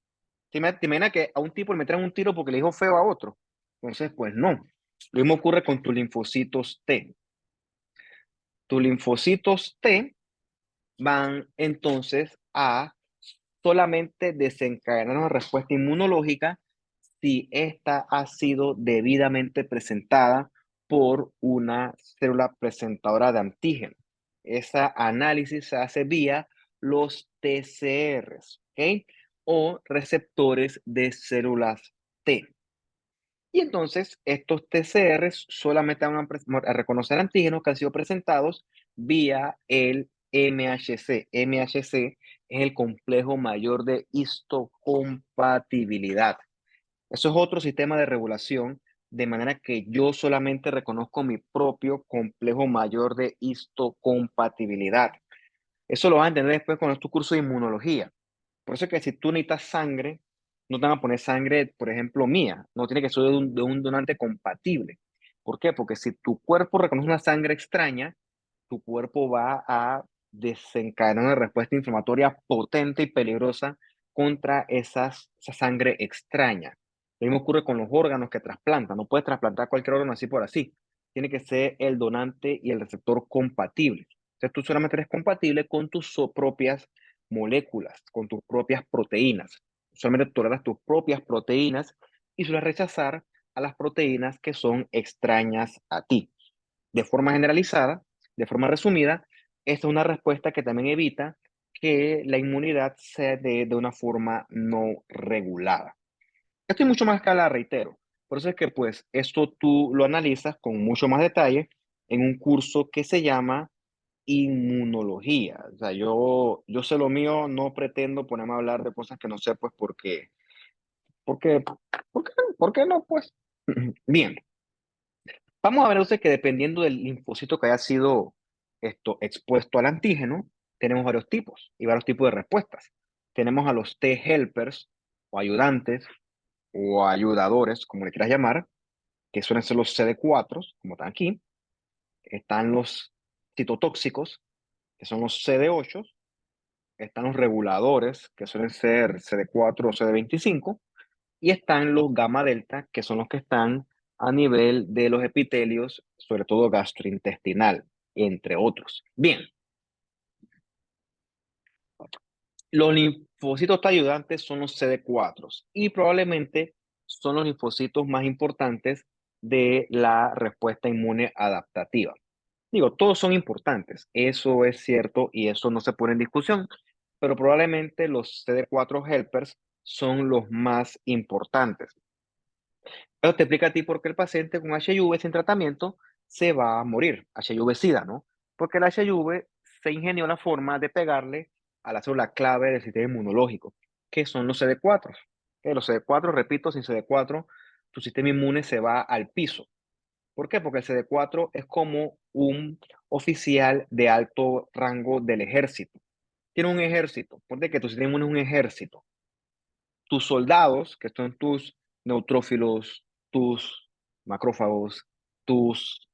Te imaginas que a un tipo le metieran un tiro porque le dijo feo a otro? Entonces, pues no. Lo mismo ocurre con tus linfocitos T. Tus linfocitos T van entonces a solamente desencadenar una respuesta inmunológica si ésta ha sido debidamente presentada por una célula presentadora de antígeno. Ese análisis se hace vía los TCRs, ¿ok? O receptores de células T. Y entonces estos TCRs solamente van a reconocer antígenos que han sido presentados vía el MHC. MHC es el complejo mayor de histocompatibilidad. Eso es otro sistema de regulación, de manera que yo solamente reconozco mi propio complejo mayor de histocompatibilidad. Eso lo vas a entender después con tu curso de inmunología. Por eso es que si tú necesitas sangre, no te van a poner sangre, por ejemplo, mía. No tiene que ser de un donante compatible. ¿Por qué? Porque si tu cuerpo reconoce una sangre extraña, tu cuerpo va a desencadenar una respuesta inflamatoria potente y peligrosa contra esa sangre extraña. Lo mismo ocurre con los órganos que trasplantan. No puedes trasplantar cualquier órgano así por así. Tiene que ser el donante y el receptor compatibles. Entonces tú solamente eres compatible con tus propias moléculas, con tus propias proteínas. Solamente toleras tus propias proteínas y sueles rechazar a las proteínas que son extrañas a ti. De forma generalizada, de forma resumida, esta es una respuesta que también evita que la inmunidad sea de una forma no regulada. Esto es mucho más escala, reitero. Por eso es que, pues, esto tú lo analizas con mucho más detalle en un curso que se llama inmunología. O sea, yo sé lo mío, no pretendo ponerme a hablar de cosas que no sé, pues, porque, ¿por qué no? Pues, bien. Vamos a ver entonces que dependiendo del linfocito que haya sido expuesto al antígeno, tenemos varios tipos y varios tipos de respuestas. Tenemos a los T helpers o ayudantes o ayudadores, como le quieras llamar, que suelen ser los CD4, como están aquí. Están los citotóxicos, que son los CD8. Están los reguladores, que suelen ser CD4 o CD25. Y están los gamma delta, que son los que están a nivel de los epitelios, sobre todo gastrointestinal, entre otros. Bien, los linfocitos ayudantes son los CD4 y probablemente son los linfocitos más importantes de la respuesta inmune adaptativa. Digo, todos son importantes, eso es cierto y eso no se pone en discusión, pero probablemente los CD4 helpers son los más importantes. Eso te explica a ti por qué el paciente con HIV sin tratamiento se va a morir, HIV-Sida, ¿no? Porque el HIV se ingenió la forma de pegarle a la célula clave del sistema inmunológico, que son los CD4. Los CD4, repito, sin CD4, tu sistema inmune se va al piso. ¿Por qué? Porque el CD4 es como un oficial de alto rango del ejército. Tiene un ejército. Ponte que tu sistema inmune es un ejército. Tus soldados, que son tus neutrófilos, tus macrófagos, tus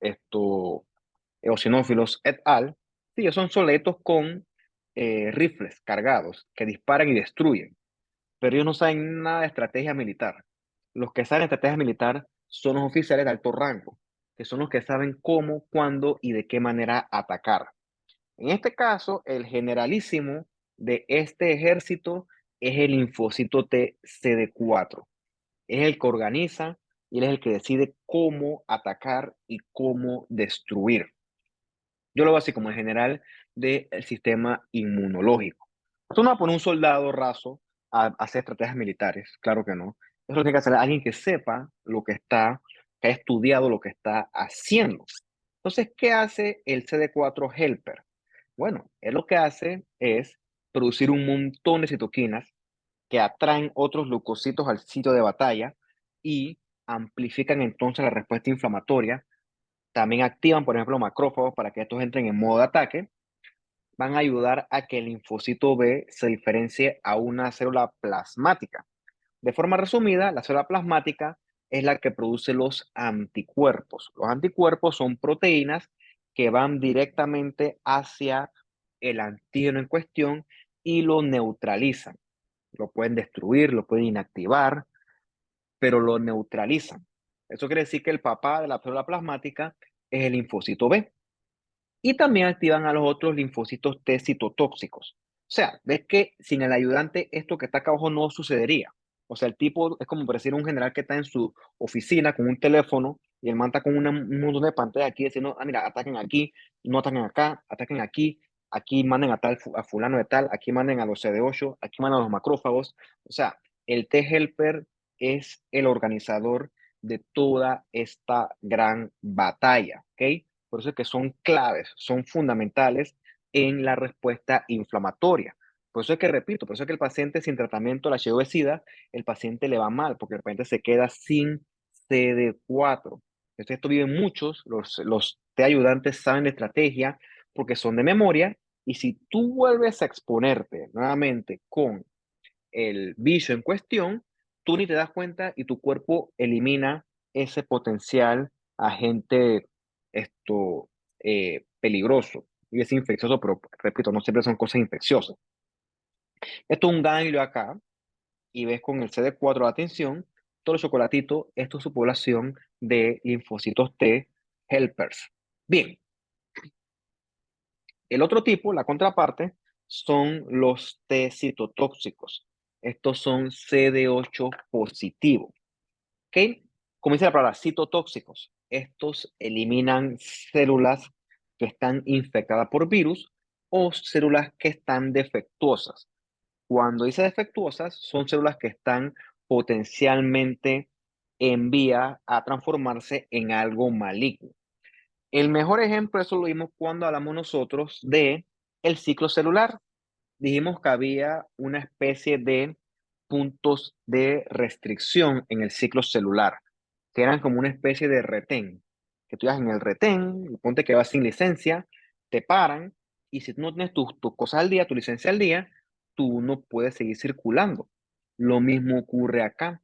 eosinófilos et al, sí, ellos son soletos con rifles cargados que disparan y destruyen, pero ellos no saben nada de estrategia militar. Los que saben estrategia militar son los oficiales de alto rango, que son los que saben cómo, cuándo y de qué manera atacar. En este caso, el generalísimo de este ejército es el linfocito T CD4. Es el que organiza y él es el que decide cómo atacar y cómo destruir. Yo lo veo así como el general del sistema inmunológico. Tú no vas a poner un soldado raso a hacer estrategias militares, claro que no. Eso lo tiene que hacer alguien que sepa lo que está, que ha estudiado lo que está haciendo. Entonces, ¿qué hace el CD4 helper? Bueno, él lo que hace es producir un montón de citoquinas que atraen otros leucocitos al sitio de batalla y amplifican entonces la respuesta inflamatoria. También activan, por ejemplo, macrófagos para que estos entren en modo de ataque. Van a ayudar a que el linfocito B se diferencie a una célula plasmática. De forma resumida, la célula plasmática es la que produce los anticuerpos. Los anticuerpos son proteínas que van directamente hacia el antígeno en cuestión y lo neutralizan. Lo pueden destruir, lo pueden inactivar, pero lo neutralizan. Eso quiere decir que el papá de la célula plasmática es el linfocito B. Y también activan a los otros linfocitos T citotóxicos. O sea, ves que sin el ayudante esto que está acá abajo no sucedería. O sea, el tipo es como por decir un general que está en su oficina con un teléfono y el man está con un montón de pantallas aquí diciendo, ah, mira, ataquen aquí, no ataquen acá, ataquen aquí, aquí manden a tal, a fulano de tal, aquí manden a los CD8, aquí manden a los macrófagos. O sea, el T-helper es el organizador de toda esta gran batalla, ¿ok? Por eso es que son claves, son fundamentales en la respuesta inflamatoria. Por eso es que, repito, por eso es que el paciente sin tratamiento de la HIV-Sida, el paciente le va mal, porque el paciente se queda sin CD4. Entonces, esto viven muchos, los T ayudantes saben de estrategia, porque son de memoria, y si tú vuelves a exponerte nuevamente con el bicho en cuestión, tú ni te das cuenta y tu cuerpo elimina ese potencial agente peligroso y es infeccioso, pero repito, no siempre son cosas infecciosas. Esto es un ganglio acá y ves con el CD4 la atención, todo el chocolatito, esto es su población de linfocitos T helpers. Bien, el otro tipo, la contraparte, son los T citotóxicos. Estos son CD8 positivos. ¿Ok? Como dice la palabra, citotóxicos. Estos eliminan células que están infectadas por virus o células que están defectuosas. Cuando dice defectuosas, son células que están potencialmente en vía a transformarse en algo maligno. El mejor ejemplo de eso lo vimos cuando hablamos nosotros de el ciclo celular. Dijimos que había una especie de puntos de restricción en el ciclo celular, que eran como una especie de retén, que tú ibas en el retén, y ponte que vas sin licencia, te paran, y si tú no tienes tus cosas al día, tu licencia al día, tú no puedes seguir circulando. Lo mismo ocurre acá.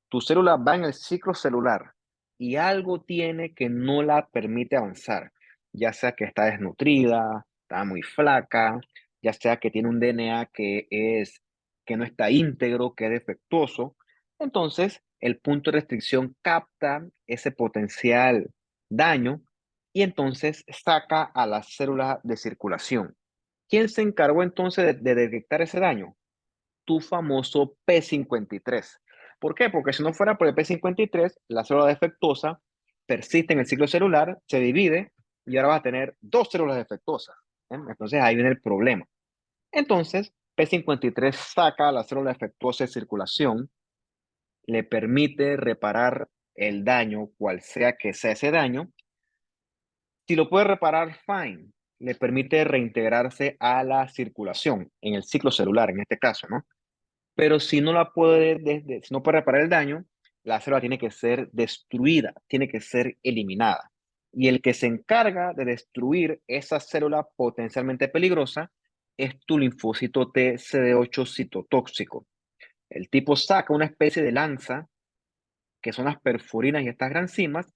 Tu célula va en el ciclo celular y algo tiene que no la permite avanzar, ya sea que está desnutrida, está muy flaca, ya sea que tiene un DNA que no está íntegro, que es defectuoso. Entonces, el punto de restricción capta ese potencial daño y entonces saca a las células de circulación. ¿Quién se encargó entonces de detectar ese daño? Tu famoso P53. ¿Por qué? Porque si no fuera por el P53, la célula defectuosa persiste en el ciclo celular, se divide y ahora vas a tener dos células defectuosas. Entonces ahí viene el problema. Entonces, P53 saca la célula defectuosa de circulación, le permite reparar el daño, cual sea que sea ese daño. Si lo puede reparar, fine. Le permite reintegrarse a la circulación, en el ciclo celular, en este caso, ¿no? Pero si no la puede, si no puede reparar el daño, la célula tiene que ser destruida, tiene que ser eliminada. Y el que se encarga de destruir esa célula potencialmente peligrosa es tu linfocito T CD8 citotóxico. El tipo saca una especie de lanza, que son las perforinas y estas granzimas,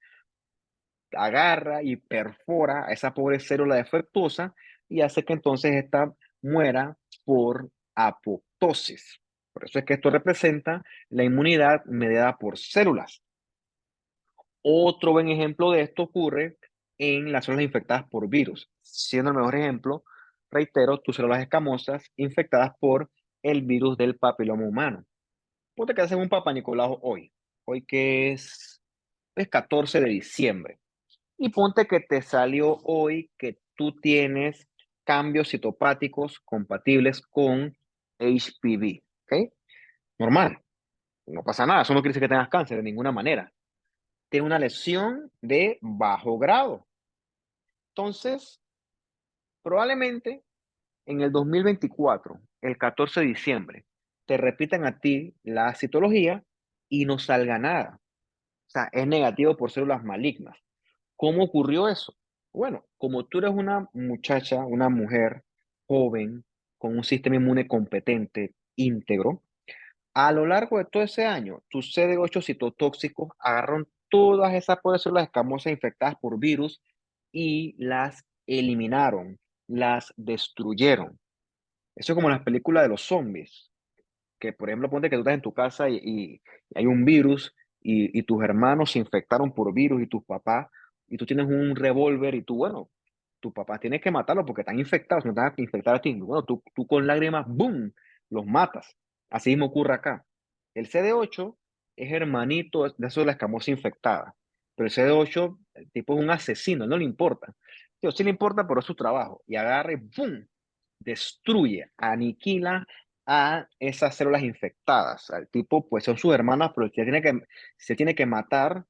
agarra y perfora a esa pobre célula defectuosa y hace que entonces ésta muera por apoptosis. Por eso es que esto representa la inmunidad mediada por células. Otro buen ejemplo de esto ocurre en las células infectadas por virus, siendo el mejor ejemplo, reitero, tus células escamosas infectadas por el virus del papiloma humano. Ponte que hacen un Papa Nicolau hoy que es 14 de diciembre. Y ponte que te salió hoy que tú tienes cambios citopáticos compatibles con HPV, ¿ok? Normal, no pasa nada, eso no quiere decir que tengas cáncer de ninguna manera. Tienes una lesión de bajo grado. Entonces, probablemente en el 2024, el 14 de diciembre, te repitan a ti la citología y no salga nada. O sea, es negativo por células malignas. ¿Cómo ocurrió eso? Bueno, como tú eres una muchacha, una mujer joven, con un sistema inmune competente, íntegro, a lo largo de todo ese año, tus CD8 citotóxicos agarraron todas esas células escamosas infectadas por virus y las eliminaron, las destruyeron. Eso es como en las películas de los zombies, que por ejemplo, ponte que tú estás en tu casa y hay un virus y tus hermanos se infectaron por virus y tus papás, y tú tienes un revólver y tú, bueno, tus papás tienes que matarlos porque están infectados, no te van a infectar a ti. Bueno, tú con lágrimas, ¡boom!, los matas. Así mismo ocurre acá. El CD8 es hermanito de eso de la escamosa infectada, pero el CD8, el tipo es un asesino, no le importa. Tío, sí le importa, pero es su trabajo. Y agarra y ¡boom!, destruye, aniquila a esas células infectadas. Al tipo, pues son sus hermanas, pero se tiene que matar,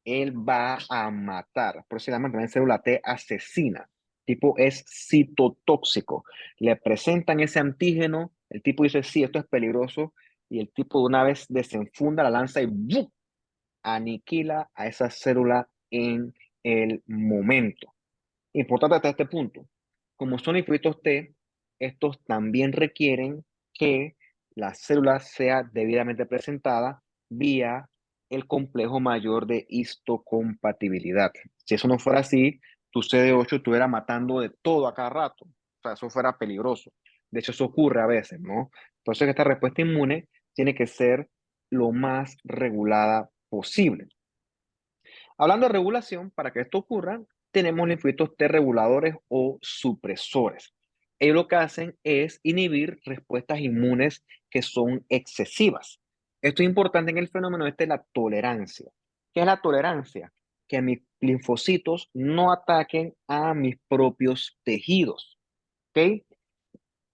él va a matar. Por eso se llama también célula T asesina. El tipo es citotóxico. Le presentan ese antígeno, el tipo dice, sí, esto es peligroso, y el tipo de una vez desenfunda la lanza y ¡bum!, aniquila a esa célula en el momento. Importante hasta este punto. Como son linfocitos T, estos también requieren que la célula sea debidamente presentada vía el complejo mayor de histocompatibilidad. Si eso no fuera así, tu CD8 estuviera matando de todo a cada rato. O sea, eso fuera peligroso. De hecho, eso ocurre a veces, ¿no? Entonces, esta respuesta inmune tiene que ser lo más regulada posible. Hablando de regulación, para que esto ocurra, tenemos linfocitos T reguladores o supresores. Ellos lo que hacen es inhibir respuestas inmunes que son excesivas. Esto es importante en el fenómeno este de la tolerancia. ¿Qué es la tolerancia? Que mis linfocitos no ataquen a mis propios tejidos. ¿Ok?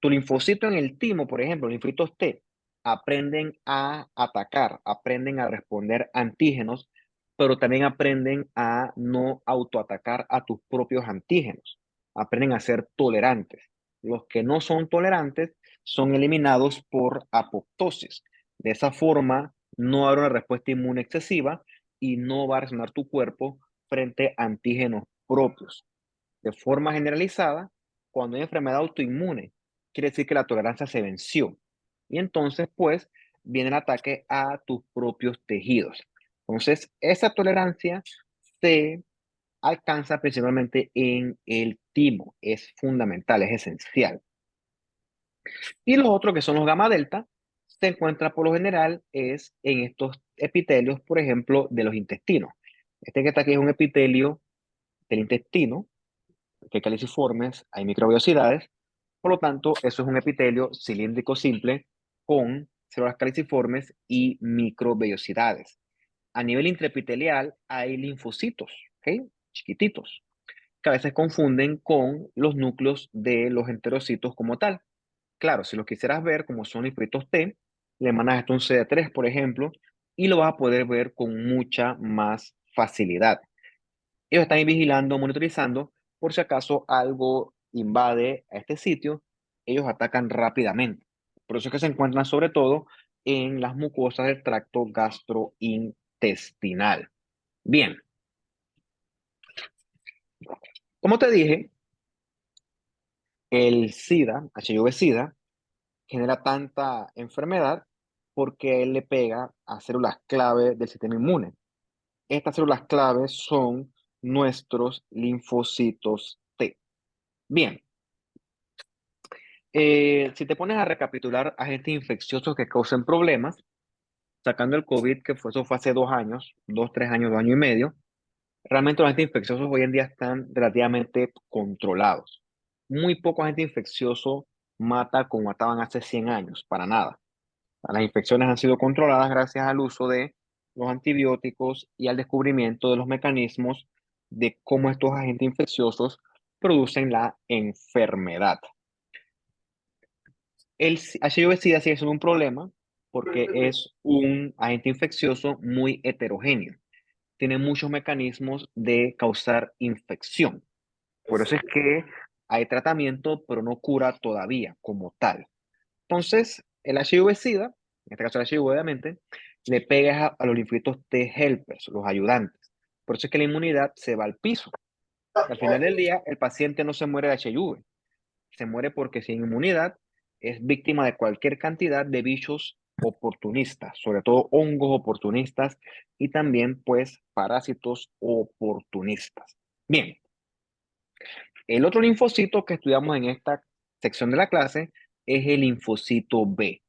Tu linfocito en el timo, por ejemplo, linfocitos T, aprenden a atacar, aprenden a responder antígenos, pero también aprenden a no autoatacar a tus propios antígenos. Aprenden a ser tolerantes. Los que no son tolerantes son eliminados por apoptosis. De esa forma, no habrá una respuesta inmune excesiva y no va a reaccionar tu cuerpo frente a antígenos propios. De forma generalizada, cuando hay enfermedad autoinmune, quiere decir que la tolerancia se venció. Y entonces, pues, viene el ataque a tus propios tejidos. Entonces, esa tolerancia se alcanza principalmente en el timo. Es fundamental, es esencial. Y los otros que son los gamma delta, se encuentra por lo general es en estos epitelios, por ejemplo, de los intestinos. Este que está aquí es un epitelio del intestino, que caliciformes, hay microbiosidades, por lo tanto, eso es un epitelio cilíndrico simple con células caliciformes y microvellosidades. a nivel intraepitelial hay linfocitos, ¿ok? Chiquititos, que a veces confunden con los núcleos de los enterocitos como tal. Claro, si lo quisieras ver como son linfocitos T, le mandas esto a un CD3, por ejemplo, y lo vas a poder ver con mucha más facilidad. Ellos están ahí vigilando, monitorizando, por si acaso algo invade a este sitio, ellos atacan rápidamente. Por eso es que se encuentran sobre todo en las mucosas del tracto gastrointestinal. Bien, como te dije, el SIDA, HIV-SIDA, genera tanta enfermedad porque él le pega a células clave del sistema inmune. Estas células clave son nuestros linfocitos T. Bien, si te pones a recapitular agentes infecciosos que causen problemas, sacando el COVID, eso fue hace 2 años, 3 años, 2 años y medio, realmente los agentes infecciosos hoy en día están relativamente controlados. Muy poco agente infeccioso mata como mataban hace 100 años, para nada. Las infecciones han sido controladas gracias al uso de los antibióticos y al descubrimiento de los mecanismos de cómo estos agentes infecciosos producen la enfermedad. El HIV-Sida sigue siendo un problema porque es un agente infeccioso muy heterogéneo. Tiene muchos mecanismos de causar infección. Por eso es que hay tratamiento, pero no cura todavía como tal. Entonces, el HIV-Sida, en este caso el HIV obviamente, le pega a los linfocitos T helpers, los ayudantes. Por eso es que la inmunidad se va al piso. Al final del día, el paciente no se muere de HIV, se muere porque sin inmunidad es víctima de cualquier cantidad de bichos oportunistas, sobre todo hongos oportunistas y también pues parásitos oportunistas. Bien, el otro linfocito que estudiamos en esta sección de la clase es el linfocito B.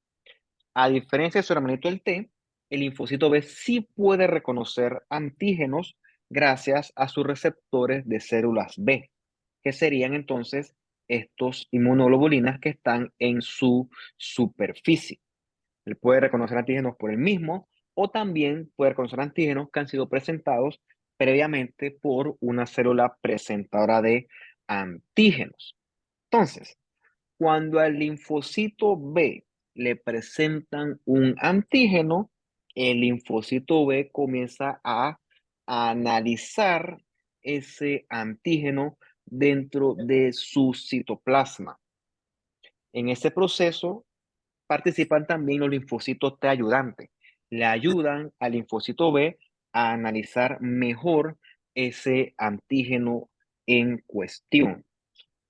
A diferencia de su hermanito el T, el linfocito B sí puede reconocer antígenos gracias a sus receptores de células B, que serían entonces estos inmunoglobulinas que están en su superficie. Él puede reconocer antígenos por él mismo o también puede reconocer antígenos que han sido presentados previamente por una célula presentadora de antígenos. Entonces, cuando al linfocito B le presentan un antígeno, el linfocito B comienza a analizar ese antígeno dentro de su citoplasma. En ese proceso participan también los linfocitos T ayudantes. Le ayudan al linfocito B a analizar mejor ese antígeno en cuestión.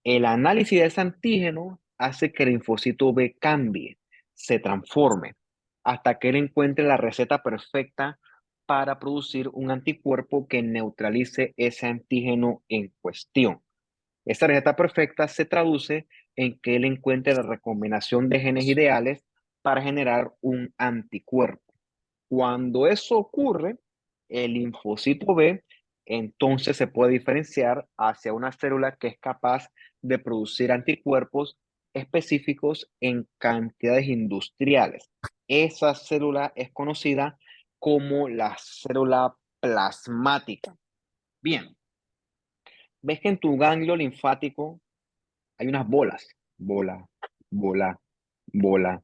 El análisis de ese antígeno hace que el linfocito B cambie, se transforme, hasta que él encuentre la receta perfecta para producir un anticuerpo que neutralice ese antígeno en cuestión. Esa receta perfecta se traduce en que él encuentre la recombinación de genes ideales para generar un anticuerpo. Cuando eso ocurre, el linfocito B entonces se puede diferenciar hacia una célula que es capaz de producir anticuerpos específicos en cantidades industriales. Esa célula es conocida como la célula plasmática. Bien, ves que en tu ganglio linfático hay unas bolas, bola, bola, bola,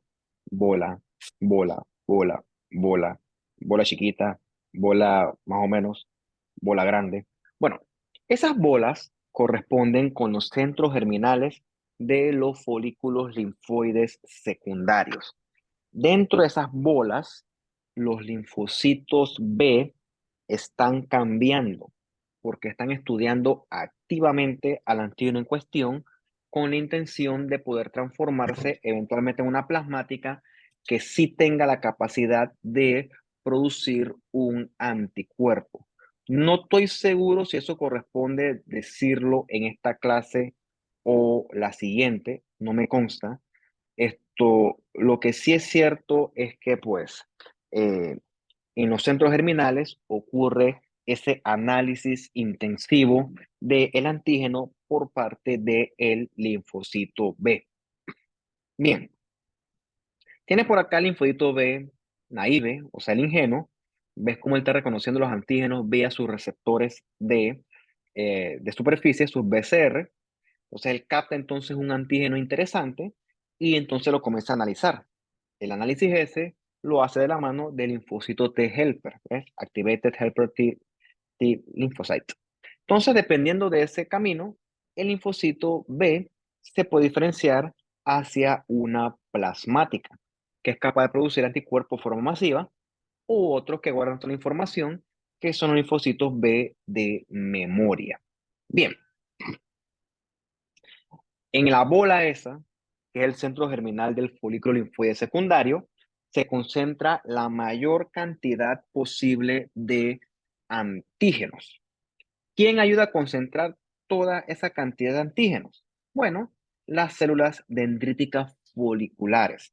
bola, bola, bola, bola, bola chiquita, bola más o menos, bola grande. Bueno, esas bolas corresponden con los centros germinales de los folículos linfoides secundarios. Dentro de esas bolas, los linfocitos B están cambiando porque están estudiando activamente al antígeno en cuestión con la intención de poder transformarse eventualmente en una plasmática que sí tenga la capacidad de producir un anticuerpo. No estoy seguro si eso corresponde decirlo en esta clase o la siguiente, no me consta. Lo que sí es cierto es que, pues, en los centros germinales ocurre ese análisis intensivo del antígeno por parte del linfocito B. Bien, tienes por acá el linfocito B naive, o sea, el ingenuo, ves cómo él está reconociendo los antígenos vía sus receptores de superficie, sus BCR. Entonces él capta entonces un antígeno interesante y entonces lo comienza a analizar. El análisis ese lo hace de la mano del linfocito T helper, ¿ves? Activated helper T lymphocyte. Entonces, dependiendo de ese camino, el linfocito B se puede diferenciar hacia una plasmática, que es capaz de producir anticuerpos de forma masiva, u otros que guardan toda la información, que son los linfocitos B de memoria. Bien, en la bola esa, que es el centro germinal del folículo linfoide secundario, se concentra la mayor cantidad posible de antígenos. ¿Quién ayuda a concentrar toda esa cantidad de antígenos? Bueno, las células dendríticas foliculares.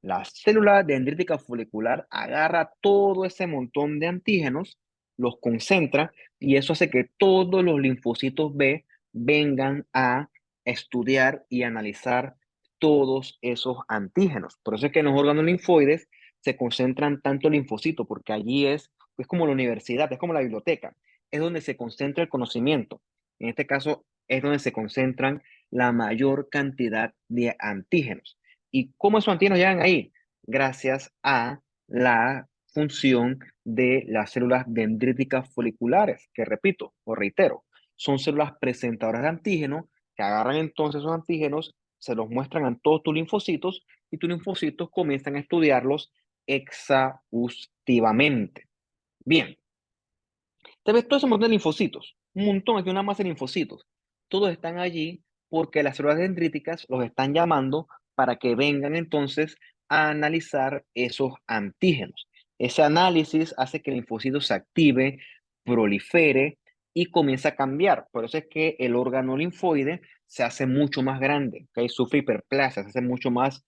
La célula dendrítica folicular agarra todo ese montón de antígenos, los concentra y eso hace que todos los linfocitos B vengan a estudiar y analizar todos esos antígenos. Por eso es que en los órganos linfoides se concentran tanto linfocitos, porque allí es como la universidad, es como la biblioteca, es donde se concentra el conocimiento. En este caso, es donde se concentran la mayor cantidad de antígenos. ¿Y cómo esos antígenos llegan ahí? Gracias a la función de las células dendríticas foliculares, que repito o reitero, son células presentadoras de antígenos que agarran entonces esos antígenos, se los muestran a todos tus linfocitos y tus linfocitos comienzan a estudiarlos exhaustivamente. Bien, te ves todo ese montón de linfocitos, un montón, aquí una masa de linfocitos. Todos están allí porque las células dendríticas los están llamando para que vengan entonces a analizar esos antígenos. Ese análisis hace que el linfocito se active, prolifere y comienza a cambiar. Por eso es que el órgano linfoide se hace mucho más grande, ¿okay? Sufre hiperplasia, se hace mucho más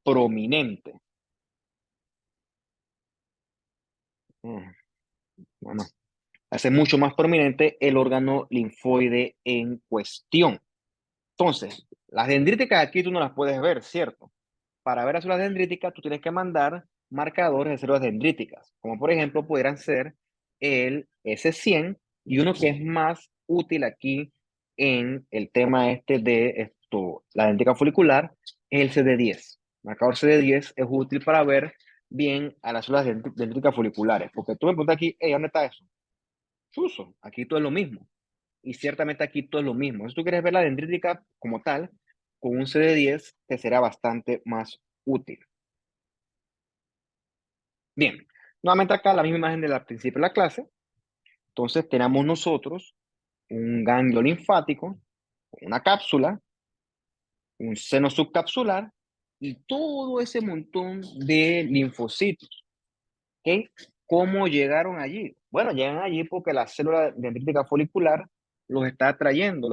prominente. Mm, Bueno, hace mucho más prominente el órgano linfoide en cuestión. Entonces, las dendríticas aquí tú no las puedes ver, ¿cierto? Para ver las células dendríticas, tú tienes que mandar marcadores de células dendríticas, como por ejemplo pudieran ser el S100 y uno que es más útil aquí en el tema este de la dendrítica folicular, es el CD10. El marcador CD10 es útil para ver bien a las células dendríticas foliculares, porque tú me preguntas aquí, hey, ¿dónde está eso? Chuso, aquí todo es lo mismo. Y ciertamente aquí todo es lo mismo. Si tú quieres ver la dendrítica como tal, con un CD10 te será bastante más útil. Bien, nuevamente acá la misma imagen de la principio de la clase. Entonces tenemos nosotros un ganglio linfático, una cápsula, un seno subcapsular y todo ese montón de linfocitos. ¿Ok? ¿Cómo llegaron allí? Bueno, llegan allí porque la célula dendrítica folicular los está atrayendo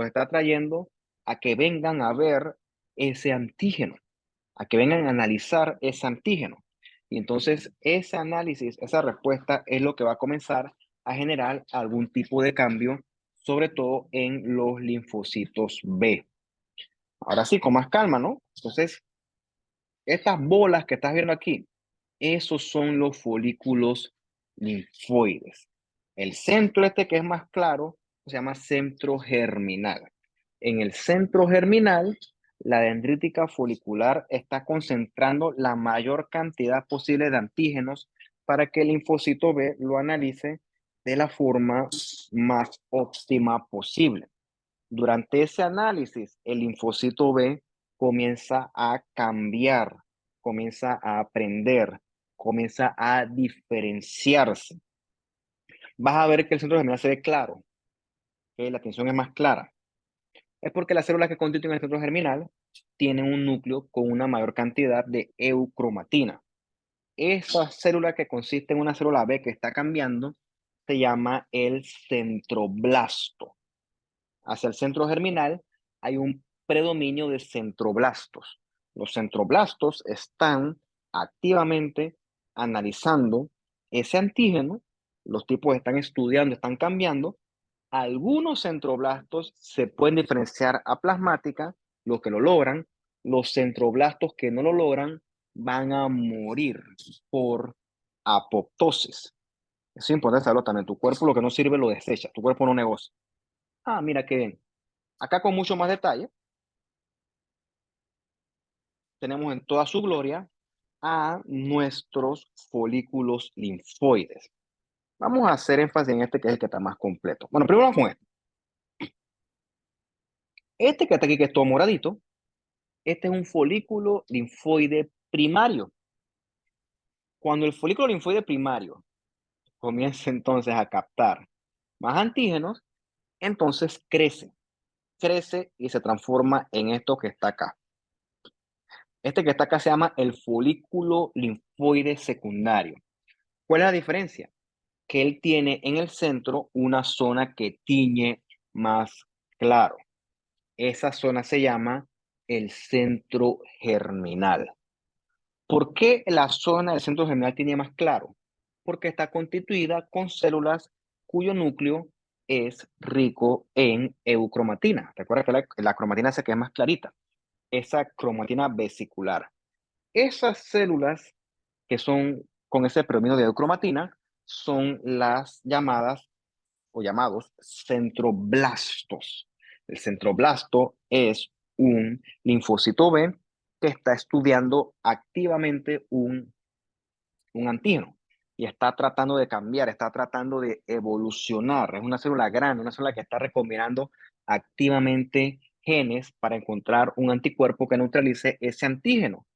a que vengan a ver ese antígeno, a que vengan a analizar ese antígeno. Y entonces ese análisis, esa respuesta es lo que va a comenzar a generar algún tipo de cambio, sobre todo en los linfocitos B. Ahora sí, con más calma, ¿no? Entonces, estas bolas que estás viendo aquí, esos son los folículos linfoides. El centro este que es más claro se llama centro germinal. En el centro germinal, la dendrítica folicular está concentrando la mayor cantidad posible de antígenos para que el linfocito B lo analice de la forma más óptima posible. Durante ese análisis, el linfocito B comienza a cambiar, comienza a aprender, comienza a diferenciarse. Vas a ver que el centro germinal se ve claro, que la tensión es más clara. Es porque las células que constituyen el centro germinal tienen un núcleo con una mayor cantidad de eucromatina. Esa célula que consiste en una célula B que está cambiando se llama el centroblasto. Hacia el centro germinal hay un predominio de centroblastos. Los centroblastos están activamente analizando ese antígeno, los tipos están estudiando, están cambiando. Algunos centroblastos se pueden diferenciar a plasmática, los que lo logran. Los centroblastos que no lo logran van a morir por apoptosis. Eso es importante saberlo también. Tu cuerpo lo que no sirve lo desecha. Tu cuerpo no negocia. Ah, mira qué bien. Acá con mucho más detalle tenemos en toda su gloria a nuestros folículos linfoides. Vamos a hacer énfasis en este que es el que está más completo. Bueno, primero vamos con este. Este que está aquí, que es todo moradito, este es un folículo linfoide primario. Cuando el folículo linfoide primario comienza entonces a captar más antígenos, entonces crece y se transforma en esto que está acá. Este que está acá se llama el folículo linfoide secundario. ¿Cuál es la diferencia? Que él tiene en el centro una zona que tiñe más claro. Esa zona se llama el centro germinal. ¿Por qué la zona del centro germinal tiene más claro? Porque está constituida con células cuyo núcleo es rico en eucromatina. ¿Te que la cromatina se que es más clarita? Esa cromatina vesicular. Esas células que son con ese predominio de eucromatina son las llamadas o llamados centroblastos. El centroblasto es un linfocito B que está estudiando activamente un antígeno y está tratando de cambiar, está tratando de evolucionar. Es una célula grande, una célula que está recombinando activamente genes para encontrar un anticuerpo que neutralice ese antígeno.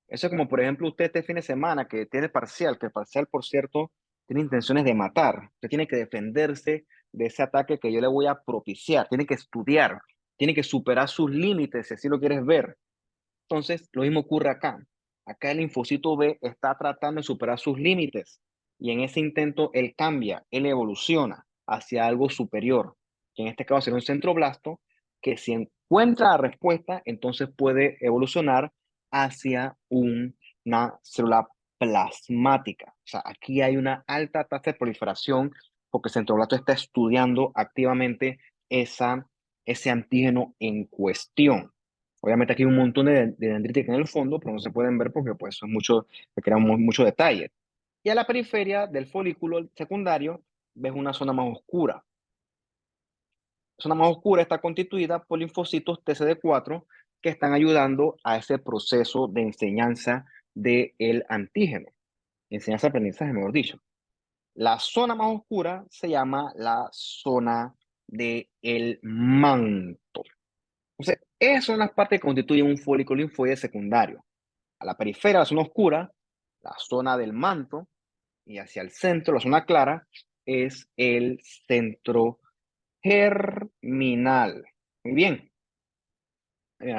Eso es como, por ejemplo, usted este fin de semana que tiene parcial, que el parcial, por cierto, tiene intenciones de matar. Usted tiene que defenderse de ese ataque que yo le voy a propiciar. Tiene que estudiar, tiene que superar sus límites, si así lo quieres ver. Entonces, lo mismo ocurre acá. Acá el linfocito B está tratando de superar sus límites y en ese intento él cambia, él evoluciona hacia algo superior, que en este caso será un centroblasto, que si encuentra la respuesta, entonces puede evolucionar hacia una célula plasmática. O sea, aquí hay una alta tasa de proliferación porque el centroblasto está estudiando activamente ese antígeno en cuestión. Obviamente aquí hay un montón de dendrítica en el fondo, pero no se pueden ver porque pues son mucho, requerimos mucho detalle. Y a la periferia del folículo secundario ves una zona más oscura. La zona más oscura está constituida por linfocitos TCD4 que están ayudando a ese proceso de enseñanza del antígeno, enseñanza-aprendizaje, mejor dicho. La zona más oscura se llama la zona del manto. Entonces, esas son las partes que constituyen un folículo linfoide secundario. A la periferia, la zona oscura, la zona del manto, y hacia el centro, la zona clara, es el centro germinal. Muy bien.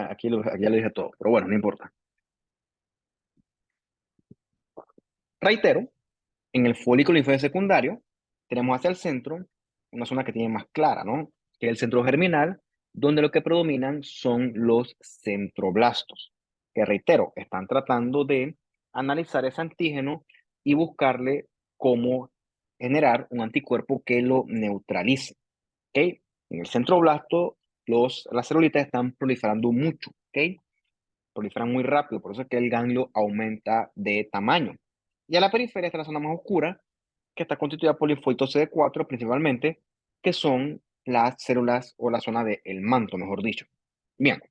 Aquí ya lo dije todo, pero bueno, no importa. Reitero, en el folículo linfoide secundario, tenemos hacia el centro una zona que tiene más clara, ¿no? Que es el centro germinal, donde lo que predominan son los centroblastos, que reitero, están tratando de analizar ese antígeno y buscarle cómo generar un anticuerpo que lo neutralice, ¿ok? En el centroblasto, las celulitas están proliferando mucho, ¿ok? Proliferan muy rápido, por eso es que el ganglio aumenta de tamaño. Y a la periferia está la zona más oscura, que está constituida por linfocitos CD4 principalmente, que son las células o la zona del manto, mejor dicho. Bien,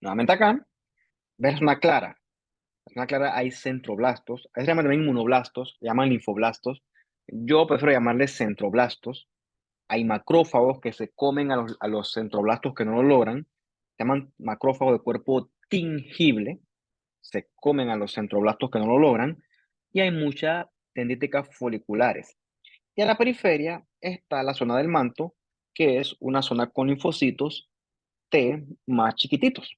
nuevamente acá, ves una clara. En una clara hay centroblastos, a veces se llaman también inmunoblastos, se llaman linfoblastos. Yo prefiero llamarles centroblastos. Hay macrófagos que se comen a los centroblastos que no lo logran. Se llaman macrófagos de cuerpo tingible. Se comen a los centroblastos que no lo logran. Y hay muchas dendríticas foliculares. Y a la periferia está la zona del manto, que es una zona con linfocitos T más chiquititos.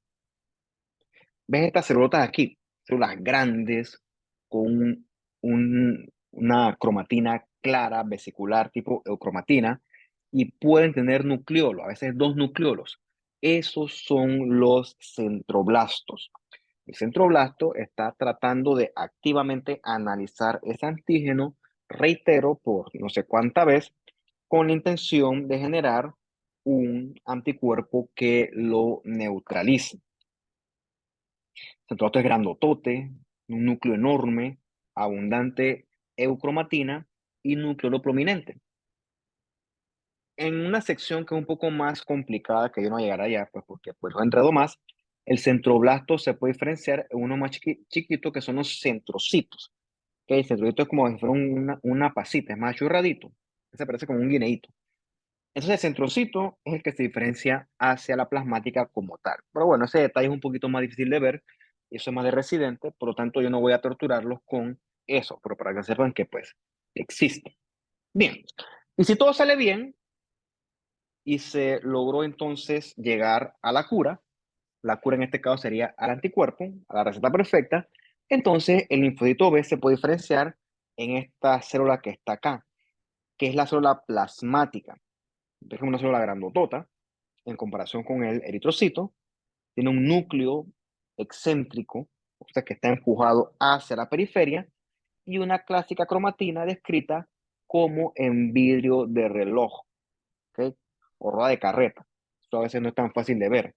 ¿Ves estas células aquí? Células grandes, con una cromatina clara, vesicular, tipo eucromatina, y pueden tener nucleolo, a veces dos nucleolos. Esos son los centroblastos. El centroblasto está tratando de activamente analizar ese antígeno, reitero, por no sé cuánta vez, con la intención de generar un anticuerpo que lo neutralice. El centroblasto es grandotote, un núcleo enorme, abundante eucromatina y núcleo prominente. En una sección que es un poco más complicada, que yo no llegaré allá, pues porque pues lo he entrado más, el centroblasto se puede diferenciar en uno más chiquito, que son los centrocitos. Que el centrocito es como si fuera una pasita, es más churradito. Se parece como un guineíto. Entonces el centrocito es el que se diferencia hacia la plasmática como tal. Pero bueno, ese detalle es un poquito más difícil de ver, y eso es más de residente, por lo tanto yo no voy a torturarlos con eso, pero para que sepan que pues existe. Bien, y si todo sale bien y se logró entonces llegar a la cura en este caso sería al anticuerpo, a la receta perfecta, entonces el linfocito B se puede diferenciar en esta célula que está acá, que es la célula plasmática. Entonces es una célula grandotota en comparación con el eritrocito, tiene un núcleo excéntrico, o sea que está empujado hacia la periferia, y una clásica cromatina descrita como en vidrio de reloj, ¿ok? O rueda de carreta. Esto a veces no es tan fácil de ver.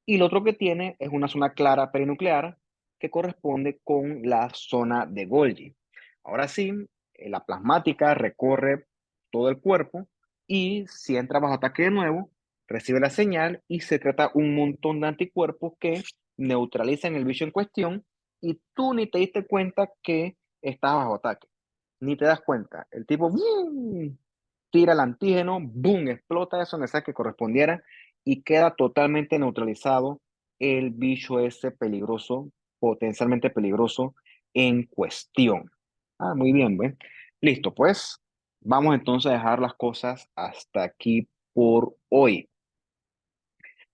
Y lo otro que tiene es una zona clara perinuclear que corresponde con la zona de Golgi. Ahora sí, la plasmática recorre todo el cuerpo y si entra bajo ataque de nuevo, recibe la señal y secreta un montón de anticuerpos que neutralizan el bicho en cuestión y tú ni te diste cuenta que estás bajo ataque. Ni te das cuenta. El tipo ¡bum! Tira el antígeno, ¡boom! Explota eso en esa que correspondiera y queda totalmente neutralizado el bicho ese peligroso, potencialmente peligroso en cuestión. Ah, muy bien, ¿ven? Listo, pues vamos entonces a dejar las cosas hasta aquí por hoy.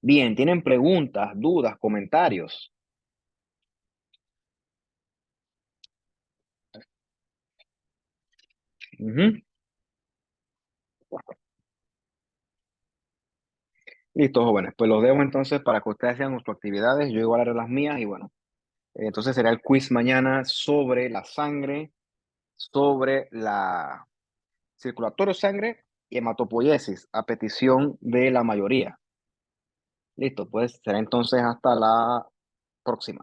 Bien, ¿tienen preguntas, dudas, comentarios? Ujú. Listo, jóvenes, pues los dejo entonces para que ustedes hagan sus actividades, yo igual haré las mías y bueno, entonces será el quiz mañana sobre la sangre, sobre la circulatorio sangre y hematopoiesis, a petición de la mayoría. Listo, pues será entonces hasta la próxima.